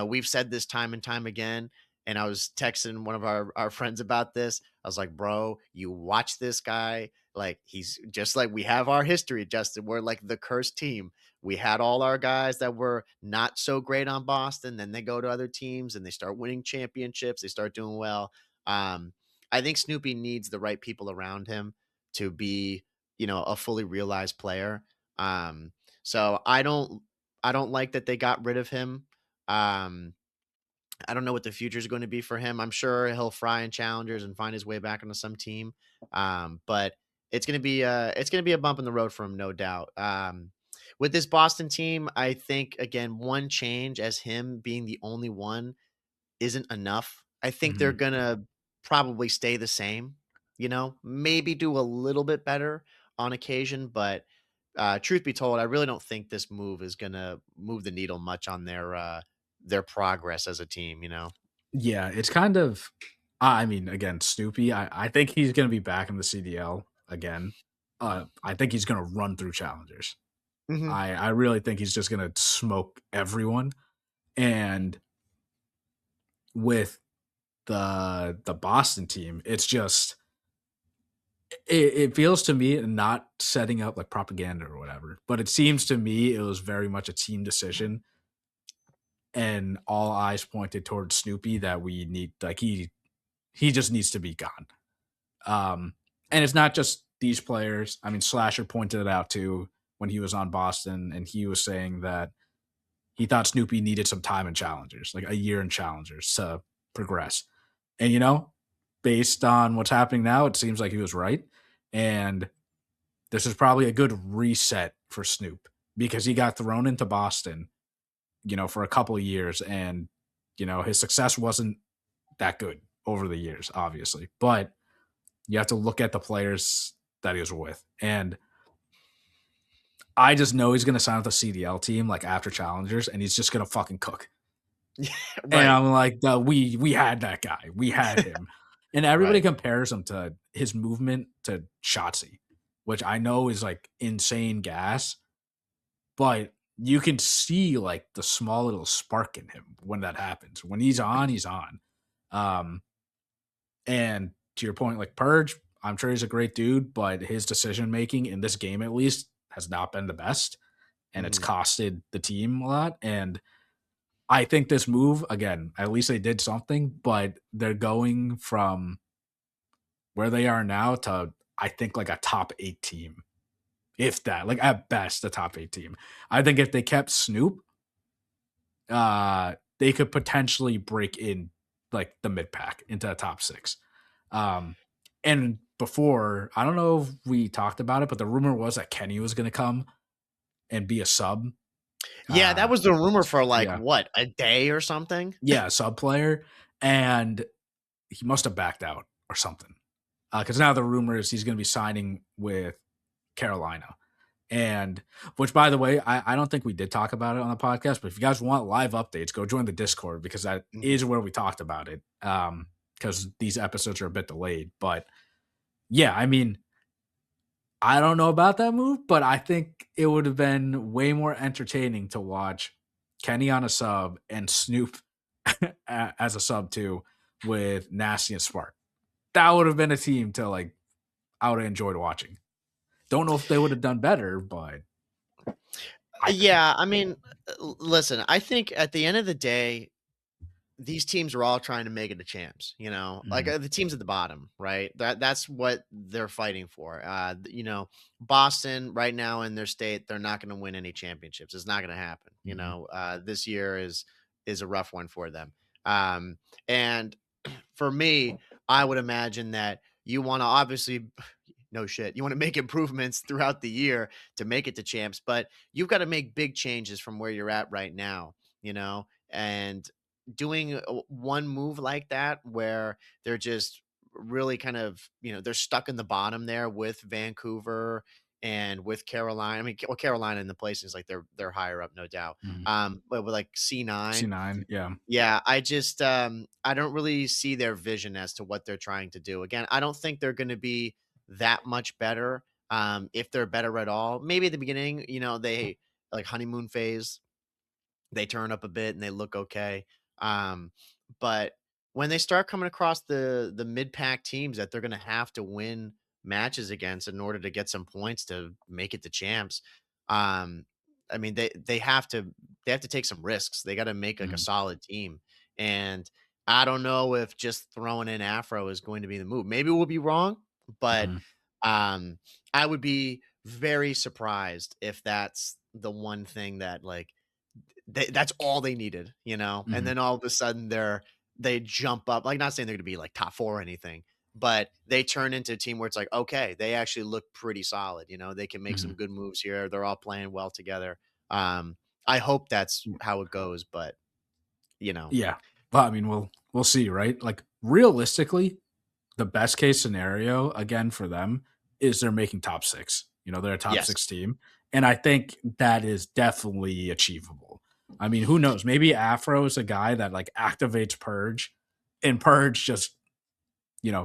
We've said this time and time again, and I was texting one of our friends about this. I was like, bro, you watch this guy. Like, he's just like we have our history, Justin. We're like the cursed team. We had all our guys that were not so great on Boston. Then they go to other teams and they start winning championships. They start doing well. Um, I think Snoopy needs the right people around him to be a fully realized player. So I don't like that they got rid of him. Um, I don't know what the future is going to be for him. I'm sure he'll fry in challengers and find his way back into some team. But it's gonna be a bump in the road for him, no doubt. With this Boston team, I think again one change as him being the only one isn't enough. I think they're Mhm. gonna probably stay the same, maybe do a little bit better on occasion, but truth be told, I really don't think this move is gonna move the needle much on their progress as a team. Yeah, it's kind of. I mean, again, Snoopy. I think he's gonna be back in the CDL again. I think he's gonna run through challengers. Mhm. I really think he's just gonna smoke everyone. And with the Boston team, it's just it feels to me not setting up like propaganda or whatever, but it seems to me it was very much a team decision, and all eyes pointed towards Snoopy that we need like he just needs to be gone. Um, and it's not just these players. I mean, Slasher pointed it out too when he was on Boston, and he was saying that he thought Snoopy needed some time in challengers, like a year in challengers to progress. And based on what's happening now, it seems like he was right. And this is probably a good reset for Snoop because he got thrown into Boston, for a couple of years, and his success wasn't that good over the years, obviously. But You have to look at the players that he was with. And I just know he's going to sign with the CDL team like after Challengers, and he's just going to fucking cook. And Right. I'm like, we had that guy. We had him. And everybody Right. compares him to his movement to Shotzi, which I know is like insane gas, but you can see like the small little spark in him when that happens. When he's on, he's on. Um, and to your point, like Purge, I'm sure he's a great dude, but his decision making in this game at least has not been the best, and it's Mhm. costed the team a lot. And I think this move, again, at least they did something, but they're going from where they are now to I think like a top 8 team. If that, like at best, a top 8 team. I think if they kept Snoop, they could potentially break in like the mid pack into a top 6. Um, and before, I don't know if we talked about it, but the rumor was that Kenny was going to come and be a sub. Yeah, that was the rumor for like Yeah, what, a day or something? yeah, sub player, and he must have backed out or something. Because now the rumor is he's going to be signing with Carolina. And which, by the way, I don't think we did talk about it on the podcast, but if you guys want live updates, go join the Discord because that Mhm. is where we talked about it. Because these episodes are a bit delayed. But yeah, I mean, I don't know about that move, but I think it would have been way more entertaining to watch Kenny on a sub and Snoop as a sub too with Nasty and Spark. That would have been a team to like, I would have enjoyed watching. Don't know if they would have done better, but I think. Yeah, I mean, listen, I think at the end of the day, these teams are all trying to make it the champs, you know, like Mhm, the teams at the bottom, right? That's what they're fighting for. Boston right now in their state, they're not going to win any championships. It's not going to happen. mhm, This year is a rough one for them. Um, and for me, I would imagine that you want to obviously no shit. You want to make improvements throughout the year to make it to champs, but you've got to make big changes from where you're at right now, and doing one move like that where they're just really kind of, they're stuck in the bottom there with Vancouver and with Carolina. I mean, well, Carolina in the places like they're higher up, no doubt. mhm. But with like C9, C9, yeah. yeah, I don't really see their vision as to what they're trying to do. Again, I don't think they're going to be that much better. If they're better at all, maybe at the beginning, they like honeymoon phase, they turn up a bit and they look okay. Um, but when they start coming across the mid pack teams that they're going to have to win matches against in order to get some points to make it to champs, um, I mean they have to take some risks. They got to make like a Mhm, solid team, and I don't know if just throwing in Afro is going to be the move. Maybe we'll be wrong, but mhm, um, I would be very surprised if that's the one thing that like that's all they needed, and mhm, then all of a sudden they jump up, like, not saying they're gonna be, like, top 4 or anything, but they turn into a team where it's like, okay, they actually look pretty solid, they can make some mhm. good moves here, they're all playing well together. I hope that's Mm, how it goes, but, you know yeah. Well, I mean, we'll see, right? Like, realistically, the best case scenario, again, for them is they're making top 6. They're a top Yes. 6 team, and I think that is definitely achievable. I mean, who knows? Maybe Afro is a guy that, like, activates Purge, and Purge just,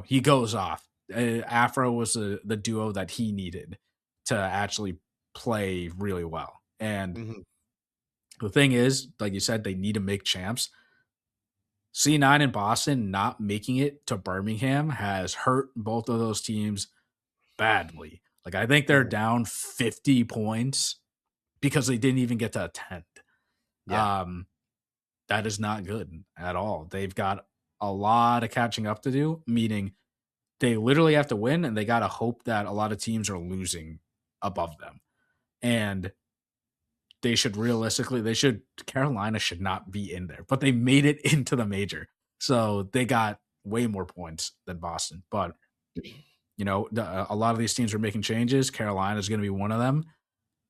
he goes off. Afro was the duo that he needed to actually play really well, and Mhm. the thing is, like you said, they need to make champs. C9 in Boston not making it to Birmingham has hurt both of those teams badly. Like, I think they're Mhm. down 50 points because they didn't even get to attend. Yeah. Um, that is not good at all. They've got a lot of catching up to do, meaning they literally have to win and they got to hope that a lot of teams are losing above them. And Carolina should not be in there, but they made it into the major. So they got way more points than Boston. But, a lot of these teams are making changes. Carolina is going to be one of them.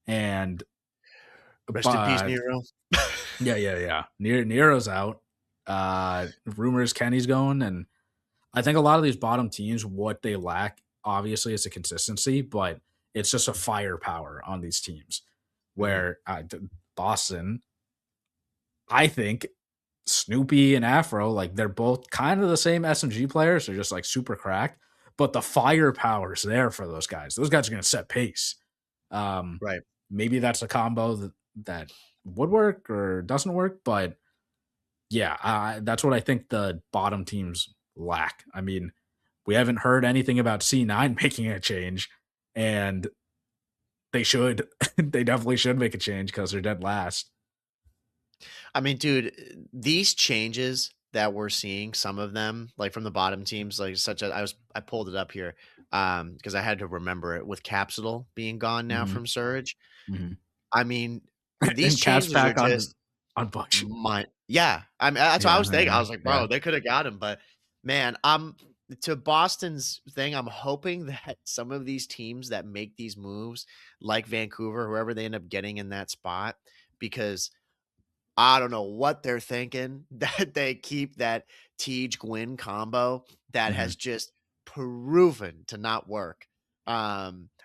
And, Rest in peace, but Nero. yeah, yeah, yeah. Nero's out. Rumors Kenny's going. And I think a lot of these bottom teams, what they lack, obviously, is a consistency, but it's just a firepower on these teams. Mhm. Where Boston, I think Snoopy and Afro, like they're both kind of the same SMG players. They're just like super cracked, but the firepower's there for those guys. Those guys are going to set pace. Um, Right. Maybe that's a combo that would work or doesn't work, but yeah, that's what I think the bottom teams lack. I mean, we haven't heard anything about C9 making a change, and they should. They definitely should make a change because they're dead last. I mean, dude, these changes that we're seeing, some of them, like from the bottom teams, like such as I pulled it up here, because I had to remember it with Capsule being gone now Hmm. from Surge. Hmm. I mean, these And Caps changes are pack just on Bush. yeah. I mean, that's what I Yeah, was thinking. I yeah, was like, yeah. bro, they could have got him, but man, I'm to Boston's thing. I'm hoping that some of these teams that make these moves, like Vancouver, whoever they end up getting in that spot, because I don't know what they're thinking that they keep that Tej Gwyn combo that Hmm. has just proven to not work.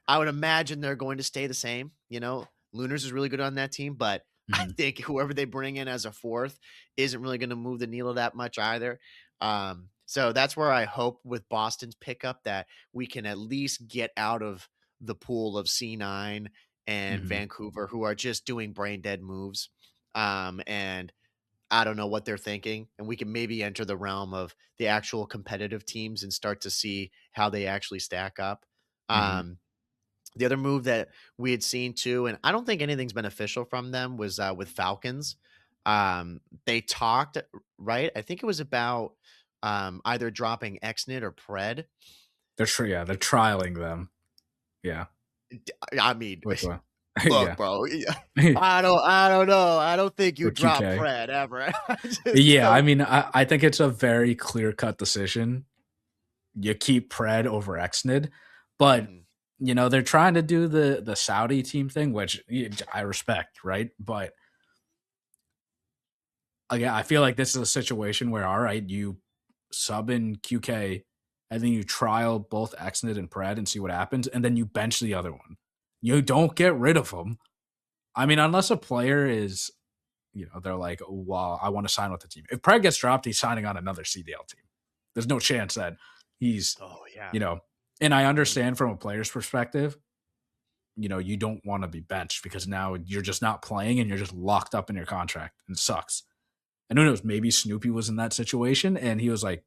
I would imagine they're going to stay the same. You know, Lunars is really good on that team, but I Hmm. think whoever they bring in as a fourth isn't really going to move the needle that much either. So that's where I hope with Boston's pickup that we can at least get out of the pool of C9 and Hmm. Vancouver, who are just doing brain dead moves. And I don't know what they're thinking. And we can maybe enter the realm of the actual competitive teams and start to see how they actually stack up. Hmm. Um, the other move that we had seen too, and I don't think anything's beneficial from them, was with Falcons. They talked, right? I think it was about either dropping Xnit or Pred. Yeah, they're trialing them. Yeah, I mean, with look, yeah, bro. I don't know. I don't think you with drop QK. Pred ever. I just Yeah, I don't. mean, I think it's a very clear cut decision. You keep Pred over Xnid, but Mhm. they're trying to do the Saudi team thing, which I respect, right? But again, I feel like this is a situation where all right, you sub in QK, and then you trial both Xnid and Pred and see what happens, and then you bench the other one. You don't get rid of them. I mean, unless a player is, they're like, oh, well, I want to sign with the team. If Pred gets dropped, he's signing on another CDL team. There's no chance that he's, Oh yeah. you know, and I Mhm. understand from a player's perspective, you don't want to be benched because now you're just not playing and you're just locked up in your contract and it sucks. And who knows, maybe Snoopy was in that situation and he was like,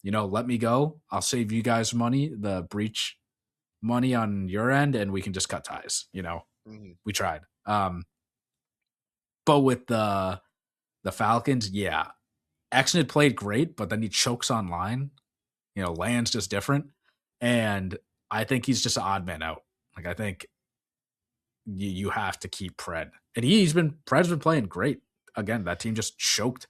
let me go. I'll save you guys money, the breach money on your end, and we can just cut ties. Mhm. We tried. But with the Falcons, yeah, Exnid played great, but then he chokes online. Land's just different, and I think he's just an odd man out. Like I think you have to keep Pred, and Pred's been playing great. Again, that team just choked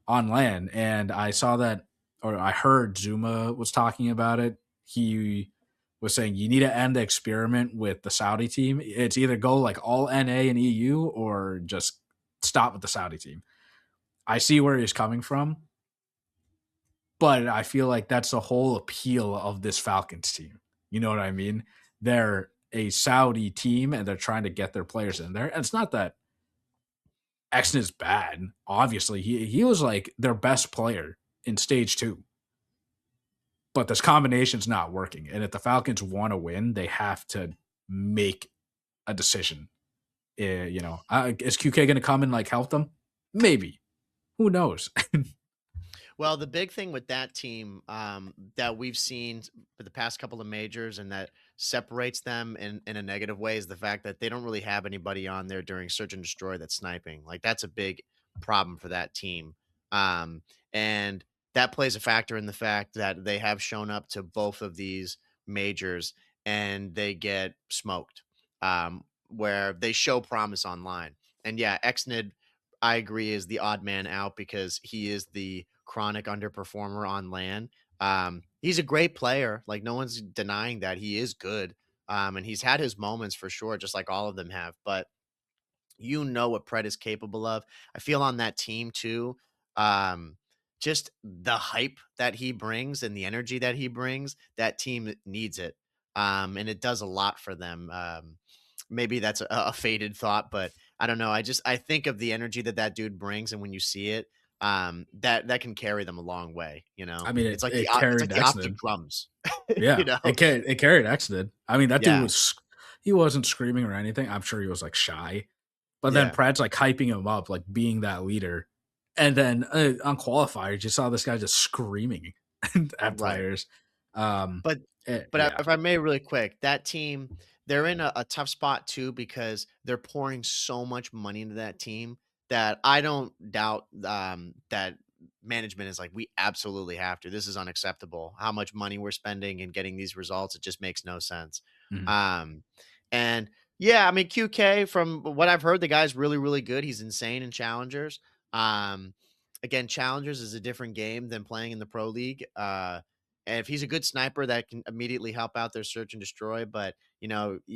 on land, and I saw that, or I heard Zuma was talking about it. He was saying you need to end the experiment with the Saudi team. It's either go like all NA and EU or just stop with the Saudi team. I see where he's coming from, but I feel like that's the whole appeal of this Falcons team. You know what I mean? They're a Saudi team and they're trying to get their players in there. And it's not that Exton is bad. Obviously, he was like their best player in stage two, but this combination's not working. And if the Falcons want to win, they have to make a decision. Is QK going to come and like help them? Maybe. Who knows? Well, the big thing with that team that we've seen for the past couple of majors and that separates them in a negative way is the fact that they don't really have anybody on there during Search and Destroy that's sniping. Like that's a big problem for that team. And that plays a factor in the fact that they have shown up to both of these majors and they get smoked, where they show promise online. And yeah, Xnid I agree is the odd man out because he is the chronic underperformer on land. He's a great player. Like no one's denying that he is good. And he's had his moments for sure, just like all of them have. But you know what Pred is capable of. I feel on that team too. Um, just the hype that he brings and the energy that he brings, that team needs it. And it does a lot for them. Maybe that's a faded thought, but I don't know. I think of the energy that that dude brings, and when you see it, that can carry them a long way. You know, I mean, it's like it it's like carried the optic Exodus. drums. You Yeah, know, it carried Exodus. I mean, that dude yeah, was he wasn't screaming or anything. I'm sure he was like shy, but then yeah, Pratt's like hyping him up, like being that leader. And then on qualifiers, you saw this guy just screaming at right. players. But Yeah. if I may really quick, that team, they're in a tough spot too because they're pouring so much money into that team that I don't doubt that management is like, we absolutely have to. This is unacceptable. How much money we're spending and getting these results, it just makes no sense. Mhm, Um, and yeah, I mean QK, from what I've heard, the guy's really, really good. He's insane in challengers. Um, Again, challengers is a different game than playing in the pro league. And if he's a good sniper, that can immediately help out their search and destroy. But, you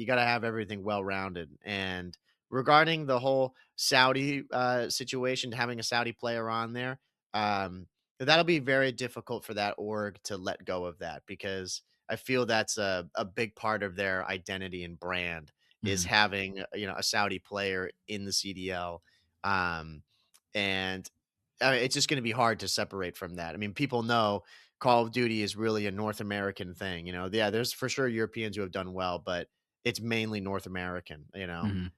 got to have everything well rounded. And regarding the whole Saudi situation, having a Saudi player on there, um, that'll be very difficult for that org to let go of that, because I feel that's a big part of their identity and brand is mhm, having, a Saudi player in the CDL. Um, and it's just going to be hard to separate from that. I mean, people know Call of Duty is really a North American thing. Yeah, there's for sure Europeans who have done well, but it's mainly North American. mhm,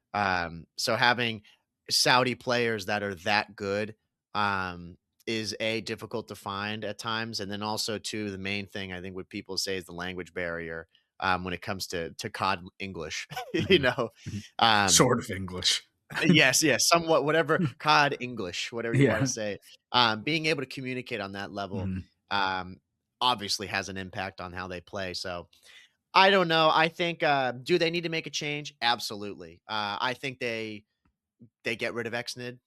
So having Saudi players that are that good, um, is a difficult to find at times, and then also too, the main thing I think what people say is the language barrier. When it comes to COD English, you mhm, know, mhm. um, Sort of English. yes, yes, somewhat, whatever COD English, whatever you wanna Yeah. say. Being able to communicate on that level, Mhm, um, obviously has an impact on how they play, so I don't know, I think, do they need to make a change? Absolutely. I think they get rid of Xnid,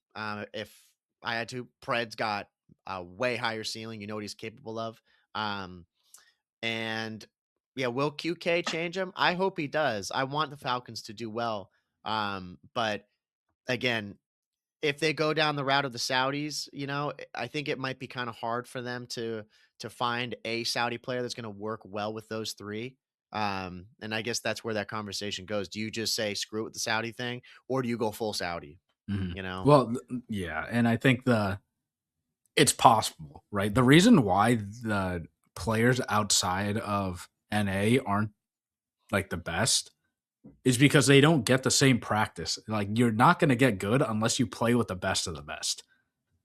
if I had to. Pred's got a way higher ceiling, you know what he's capable of, um, and, yeah, will QK change him? I hope he does. I want the Falcons to do well, but again, if they go down the route of the Saudis, I think it might be kind of hard for them to find a Saudi player that's going to work well with those three. And I guess that's where that conversation goes. Do you just say screw it with the Saudi thing, or do you go full Saudi? mhm. You know? Well, yeah, and I think it's possible, right? The reason why the players outside of NA aren't like the best is because they don't get the same practice. Like you're not going to get good unless you play with the best of the best.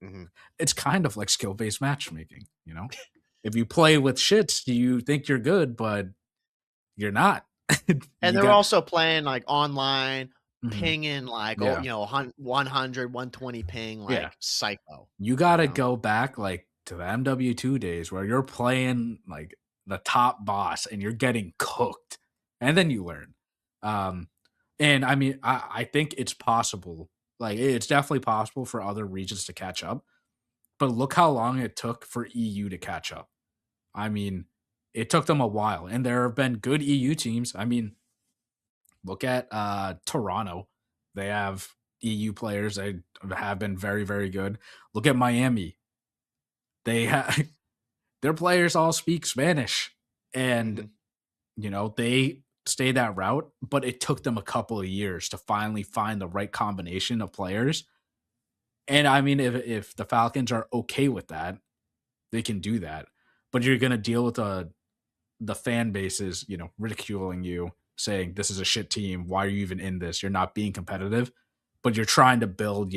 Hmm. It's kind of like skill-based matchmaking, you know? If you play with shits, you think you're good, but you're not. And You they're got also playing like online, mhm, pinging like yeah, 100, 120 ping yeah. like psycho. You You gotta know? go back, like, to the MW2 days where you're playing, like, the top boss and you're getting cooked, and then you learn. Um, and I mean, I think it's possible, like, it's definitely possible for other regions to catch up, but look how long it took for EU to catch up. I mean, it took them a while, and there have been good EU teams. I mean, look at, Toronto. They have EU players, they have been very, very good. Look at Miami. They have their players all speak Spanish, and Hmm. they stay that route, but it took them a couple of years to finally find the right combination of players. And I mean, if the Falcons are okay with that, they can do that. But you're going to deal with the fan bases, ridiculing you, saying this is a shit team. Why are you even in this? You're not being competitive, but you're trying to build,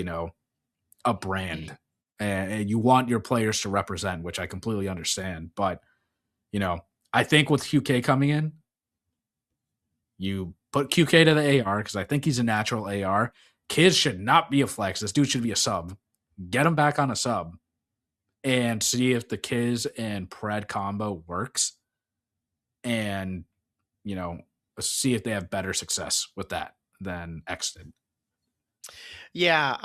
a brand, and you want your players to represent, which I completely understand. But you know, I think with QK coming in, you put QK to the AR because I think he's a natural AR. Kids should not be a flex. This dude should be a sub. Get him back on a sub and see if the Kiz and Pred combo works, and you know, see if they have better success with that than X did. Yeah,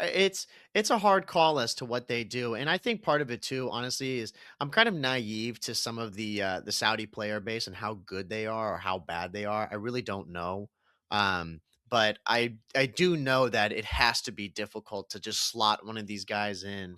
it's a hard call as to what they do, and I think part of it too, honestly, is I'm kind of naive to some of the Saudi player base and how good they are or how bad they are. I really don't know, but I do know that it has to be difficult to just slot one of these guys in.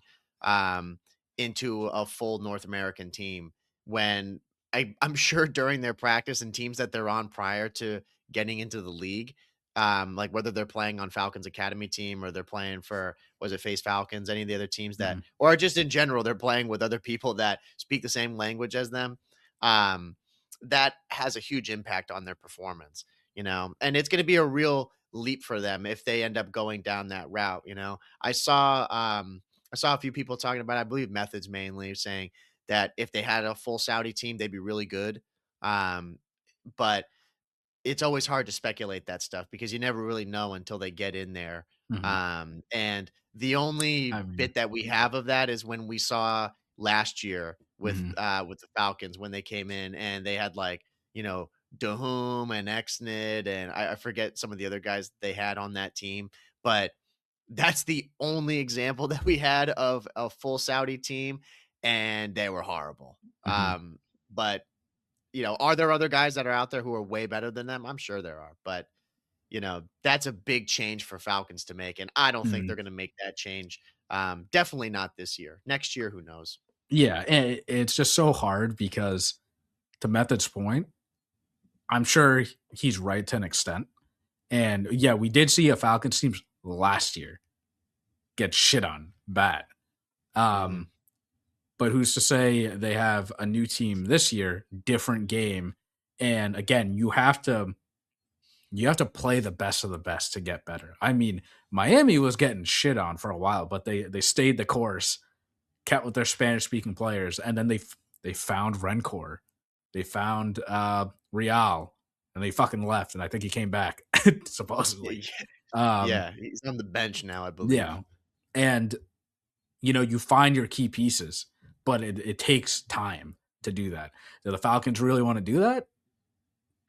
into a full North American team when I'm sure during their practice and teams that they're on prior to getting into the league, like whether they're playing on Falcons Academy team or they're playing for was it Face Falcons, any of the other teams that, Mhm. or just in general, they're playing with other people that speak the same language as them. Um, that has a huge impact on their performance, and it's going to be a real leap for them if they end up going down that route. I saw a few people talking about, I believe Methods mainly, saying that if they had a full Saudi team, they'd be really good. Um, but it's always hard to speculate that stuff because you never really know until they get in there. Mhm. And the only I mean, bit that we have of that is when we saw last year mhm, with the Falcons when they came in and they had like, Dahum and Exnid and I forget some of the other guys they had on that team, but that's the only example that we had of a full Saudi team, and they were horrible. mhm, But are there other guys that are out there who are way better than them? I'm sure there are, but that's a big change for Falcons to make, and I don't think mhm. they're going to make that change. Definitely not this year. Next year, who knows? Yeah, it's just so hard because to Method's point, I'm sure he's right to an extent. And yeah, we did see a Falcons team last year get shit on bad. Hmm. Um, but who's to say they have a new team this year, different game, and again, you have to play the best of the best to get better. I mean, Miami was getting shit on for a while, but they stayed the course, kept with their Spanish speaking players, and then they found Rencor, they found Real, and they fucking left. And I think he came back supposedly. Yeah, Um, yeah, he's on the bench now, I believe. yeah, and you find your key pieces, but it takes time to do that. Do the Falcons really want to do that?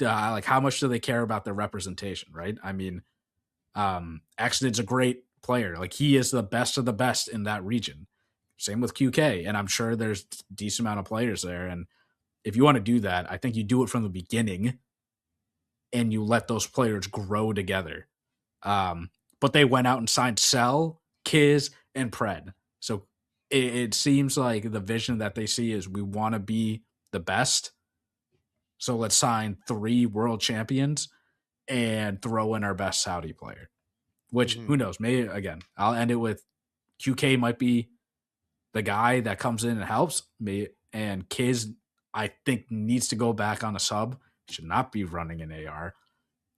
Like, how much do they care about their representation? Right? I mean, Axton's a great player. Like, he is the best of the best in that region. Same with QK, and I'm sure there's decent amount of players there. And if you want to do that, I think you do it from the beginning and you let those players grow together. But they went out and signed Cell, Kiz, and Pred. So it seems like the vision that they see is we want to be the best. So let's sign 3 world champions and throw in our best Saudi player. Which Hmm. who knows? Maybe again, I'll end it with QK might be the guy that comes in and helps me, and Kiz I think needs to go back on a sub. Should not be running an AR.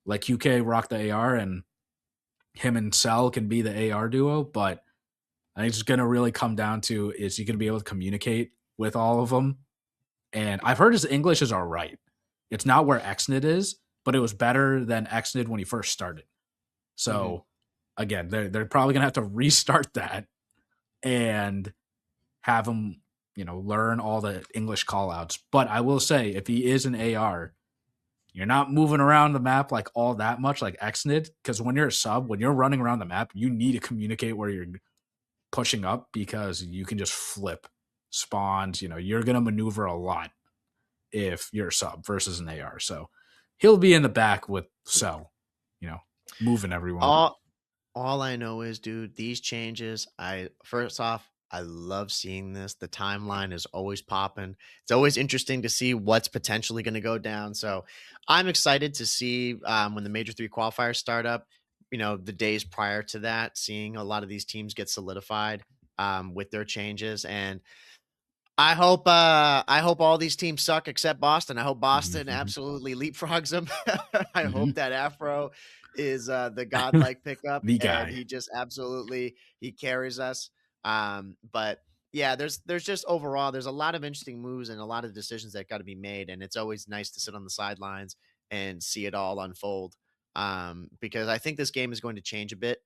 Let QK rock the AR, and him and Cell can be the AR duo. But I think it's going to really come down to is he going to be able to communicate with all of them? And I've heard his English is all right. It's not where Xnid is, but it was better than Xnid when he first started. Hmm. So again, they're probably gonna have to restart that and have him, learn all the English callouts. But I will say, if he is an AR, you're not moving around the map like all that much like Xnid, because when you're a sub, when you're running around the map, you need to communicate where you're pushing up because you can just flip spawns. You're gonna maneuver a lot if you're a sub versus an AR. So he'll be in the back with Cell, you know, moving everyone. All All I know is, dude, these changes, I first off, I love seeing this. The timeline is always popping. It's always interesting to see what's potentially going to go down. So I'm excited to see when the Major 3 qualifiers start up, the days prior to that, seeing a lot of these teams get solidified with their changes. And I hope all these teams suck except Boston. I hope Boston Mhm. absolutely leapfrogs them. I hope Mhm. that Afro is the godlike pickup The and guy. he just absolutely he carries us. But yeah, there's just overall there's a lot of interesting moves and a lot of decisions that got to be made, and it's always nice to sit on the sidelines and see it all unfold. Because I think this game is going to change a bit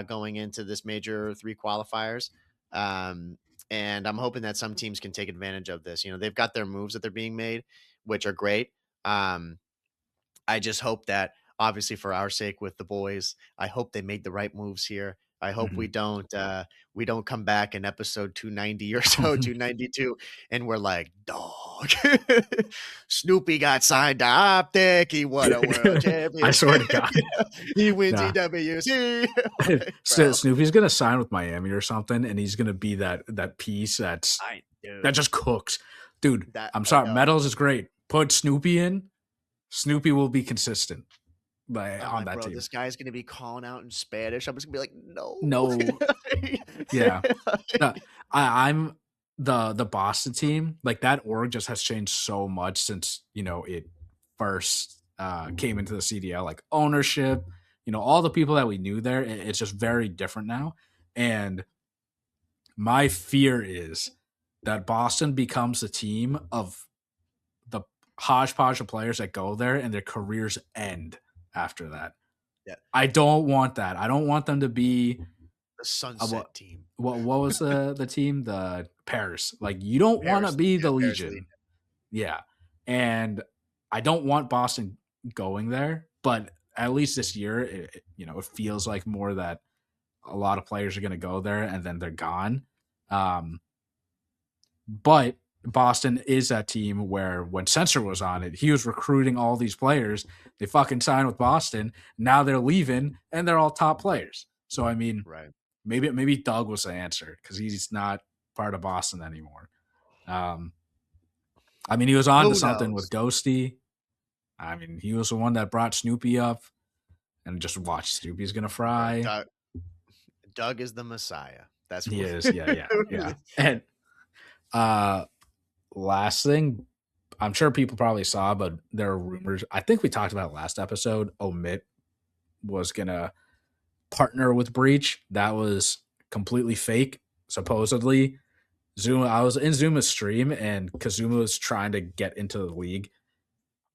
going into this major 3 qualifiers. Um, and I'm hoping that some teams can take advantage of this. They've got their moves that they're being made, which are great. Um, I just hope that, obviously, for our sake with the boys, I hope they made the right moves here. I hope Mhm. we don't come back in episode 290 or so, 292, and we're like, "Dog, Snoopy got signed to Optic, he won a world I championship, swear to God. he wins Nah. EWC." Like, bro, Snoopy's gonna sign with Miami or something, and he's gonna be that piece I that dude, just cooks. Dude, that I'm I sorry, know. Metals is great. Put Snoopy in, Snoopy will be consistent I'm on like, that "Bro, team. this guy's gonna be calling out in Spanish." I'm just gonna be like, "No." No, yeah. No, I'm the Boston team, like that org just has changed so much since, it first came into the CDL, like ownership, all the people that we knew there, it's just very different now. And my fear is that Boston becomes a team of the hodgepodge of players that go there and their careers end after that. Yeah, I don't want that. I don't want them to be the what Sunset Team. what was the team? The Paris. Like you don't want to Paris, be yeah, the Paris League. Legion. Yeah. And I don't want Boston going there, but at least this year it feels like more that a lot of players are going to go there and then they're gone. Um But Boston is that team where when Sensor was on it, he was recruiting all these players. They fucking signed with Boston. Now they're leaving and they're all top players. So I mean, Right. maybe Doug was the answer because he's not part of Boston anymore. Um, I mean, he was on to Who something with knows? Ghosty. I mean, he was the one that brought Snoopy up, and just watch Snoopy's gonna Bro, fry. Doug is the Messiah. That's He what is, yeah, yeah, yeah. And uh, last thing, I'm sure people probably saw, but there are rumors. I think we talked about it last episode. Omit was gonna partner with Breach. That was completely fake. Supposedly, Zuma. I was in Zuma's stream, and Kazuma was trying to get into the league.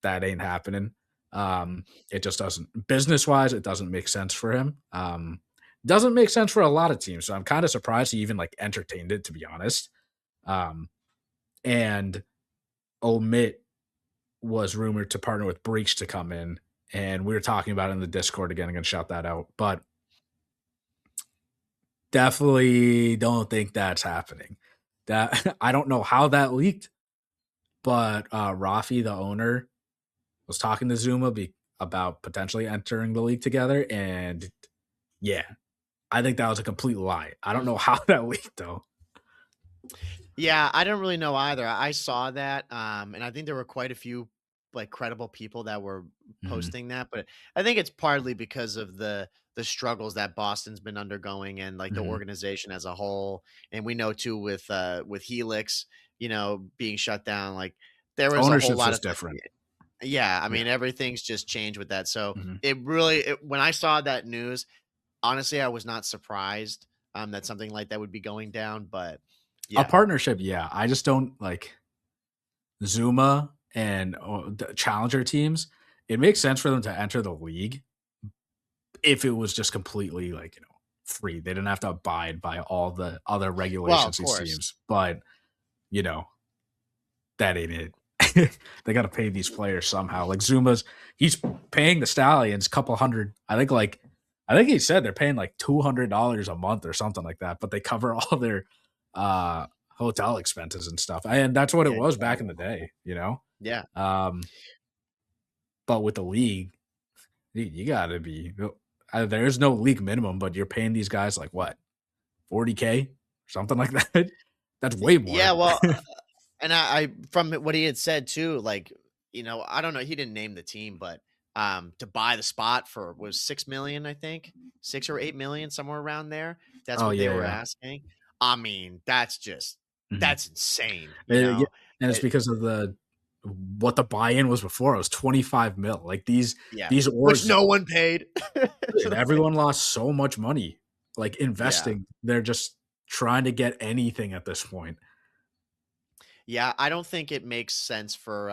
That ain't happening. It just doesn't business wise. It doesn't make sense for him. Doesn't make sense for a lot of teams. So I'm kind of surprised he even like entertained it, to be honest. Um, and Omit was rumored to partner with Breach to come in, and we were talking about it in the Discord again. I'm gonna shout that out, but definitely don't think that's happening. That I don't know how that leaked, but Rafi, the owner, was talking to Zuma about potentially entering the league together, and yeah, I think that was a complete lie. I don't know how that leaked though. Yeah, I don't really know either. I saw that, and I think there were quite a few like credible people that were Mhm. posting that, but I think it's partly because of the struggles that Boston's been undergoing and like the Mhm. organization as a whole. And we know too with Helix, being shut down, like there was a whole Ownership's lot just of different. yeah, I Yeah. mean everything's just changed with that. So Mhm. when I saw that news, honestly, I was not surprised that something like that would be going down, but A yeah. partnership, yeah. I just don't like Zuma and the challenger teams. It makes sense for them to enter the league if it was just completely like free. They didn't have to abide by all the other Well, regulations of these course. teams. But you know that ain't it. They got to pay these players somehow. Like he's paying the Stallions a couple hundred. I think he said they're paying like $200 a month or something like that. But they cover all their hotel expenses and stuff. And that's what it Yeah, was back in the day. yeah. Um, but with the league, you got to be. There's no league minimum, but you're paying these guys like what 40K, something like that. That's way Yeah, more. well, and I from what he had said too, like, I don't know, he didn't name the team, but to buy the spot for was 6 million, I think. 6 or 8 million, somewhere around there. That's Oh what they yeah, were yeah. asking. I mean, Mhm. that's insane, Yeah, and it's because of the what the buy-in was before. It was 25 mil. Like Yeah. these Which orgs, no one paid. and everyone lost so much money. Like Yeah. investing, they're just trying to get anything at this point. Yeah, I don't think it makes sense for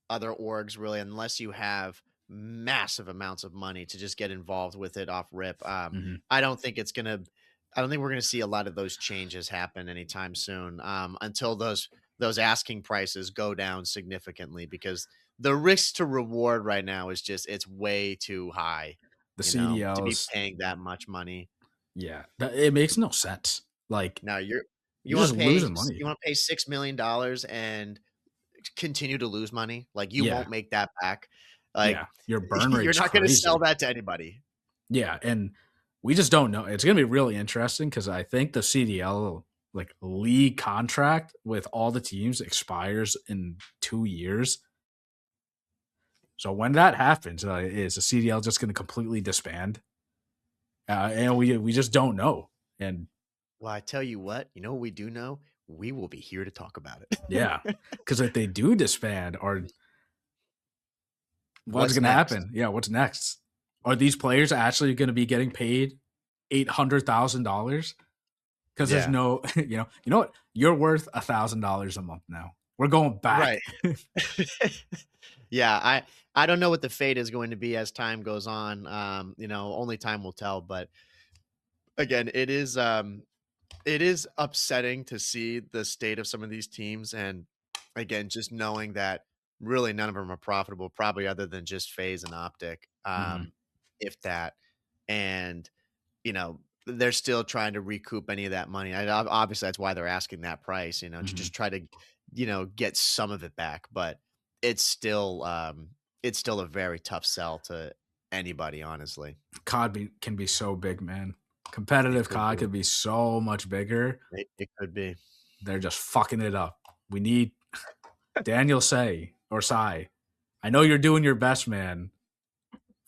other orgs really unless you have massive amounts of money to just get involved with it off rip. Mhm. I don't think it's gonna I don't think we're gonna see a lot of those changes happen anytime soon, until those asking prices go down significantly because the risk to reward right now is just it's way too high, The to be CDLs, paying that much money. Yeah, it makes no sense. Like, Now you you're want just to pay losing money. you want to pay $6 million and continue to lose money? Like, you Yeah, won't make that back. Like, yeah, your burn you're rate's not gonna sell crazy. that to anybody. Yeah, and we just don't know. It's gonna be really interesting because I think the CDL like league contract with all the teams expires in 2 years. So when that happens, is the CDL just going to completely disband? And we just don't know. And Well, I tell you what we do know? We will be here to talk about it. yeah, because if they do disband, or what's What's going to next? happen? Yeah, what's next? Are these players actually going to be getting paid $800,000? Because there's Yeah. no, you know what? You're worth $1,000 a month now. We're going Right. back. Yeah, I don't know what the fate is going to be as time goes on. Only time will tell, but again, it is upsetting to see the state of some of these teams, and again, just knowing that really none of them are profitable, probably other than just Phase and Optic, Mhm, if that. And they're still trying to recoup any of that money. Obviously, that's why they're asking that price, to mhm. just try to, get some of it back. But it's still, it's still a very tough sell to anybody, honestly. Can be so big, man. It Competitive could COD be. could be so much bigger. It could be. They're just fucking it up. We need Daniel Say or Sai. I know you're doing your best, man,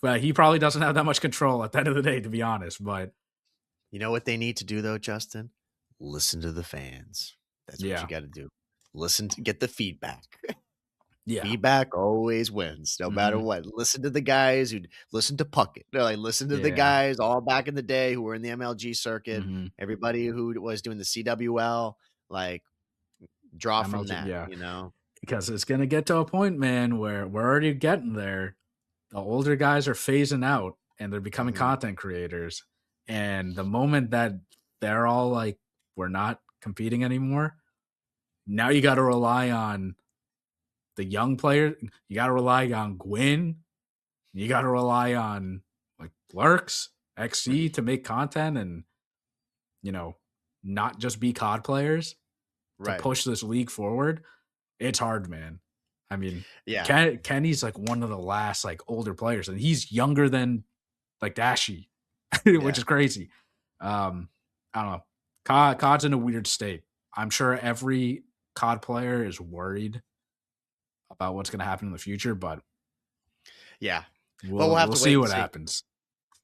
but he probably doesn't have that much control at the end of the day, to be honest. But You know what they need to do though, Justin? Listen to the fans. That's what you yeah, got to do. Get the feedback. yeah, Feedback always wins, no matter hmm, what. Listen to the guys who listen to Puckett. No, like listen to the yeah, guys all back in the day who were in the MLG circuit. hmm. Everybody who was doing the CWL, like draw from MLG, that. yeah, because it's gonna get to a point, man, where we're already getting there. The older guys are phasing out and they're becoming Mhm. content creators. And the moment that they're all like, we're not competing anymore, now you got to rely on the young player. You got to rely on Gwyn. You got to rely on like Lurks, XC to make content and, you know, not just be COD players to Right. push this league forward. It's hard, man. I mean, Yeah. Kenny's like one of the last like older players, and he's younger than like Dashy, which Yeah. is crazy. I don't know. COD's in a weird state. I'm sure every COD player is worried about what's going to happen in the future, but Yeah. But we'll we'll have we'll to see wait and what see. happens.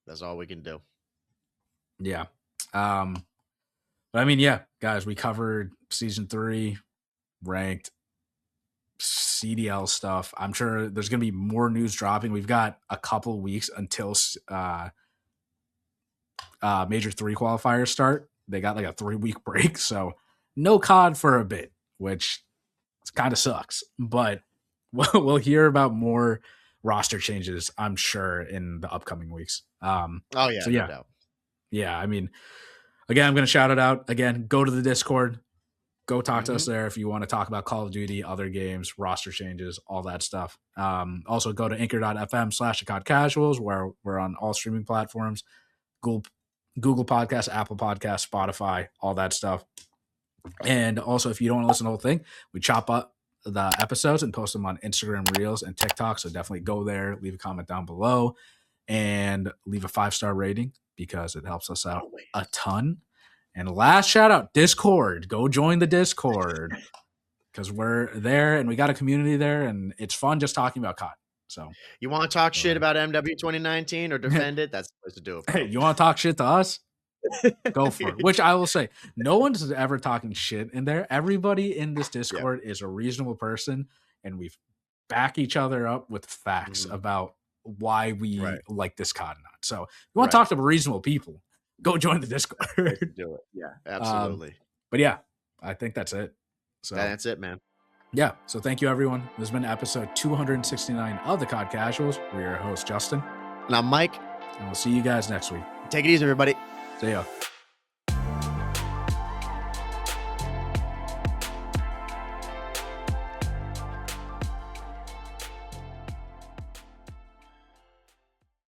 That's all we can do. Yeah. Um, but I mean, yeah, guys, we covered season 3, ranked, CDL stuff. I'm sure there's going to be more news dropping. We've got a couple weeks until Major 3 qualifiers start. They got like a 3-week break, so no COD for a bit, which kind of sucks. But we'll hear about more roster changes, I'm sure, in the upcoming weeks. Oh So yeah, no yeah, doubt. yeah. I mean, again, I'm going to shout it out. Again, go to the Discord. Go talk to us Hmm. there if you want to talk about Call of Duty, other games, roster changes, all that stuff. Also, go to anchor.fm/COD Casuals, where we're on all streaming platforms, Google, Google Podcasts, Apple Podcasts, Spotify, all that stuff. And also, if you don't want to listen to the whole thing, we chop up the episodes and post them on Instagram Reels and TikTok. So definitely go there, leave a comment down below, and leave a 5-star rating because it helps us out a Always. ton. And last shout out, Discord. Go join the Discord because we're there and we got a community there and it's fun just talking about COD. So, You want to talk go shit there. about MW 2019 or defend it? That's the place to do it, Hey, bro. you want to talk shit to us? Go for it. Which I will say, no one's ever talking shit in there. Everybody in this Yeah. Discord is a reasonable person, and we back each other up with facts Mhm. about why we Right. like this COD not. So, if you want to Right. talk to reasonable people, go join the That's the place to Discord. do it. Yeah, um, absolutely. but yeah, I think that's it. So, That's it, man. yeah. So, thank you, everyone. This has been episode 269 of the COD Casuals. We're your host, Justin, Now, Mike, and we'll see you guys next week. take it easy, everybody. See ya.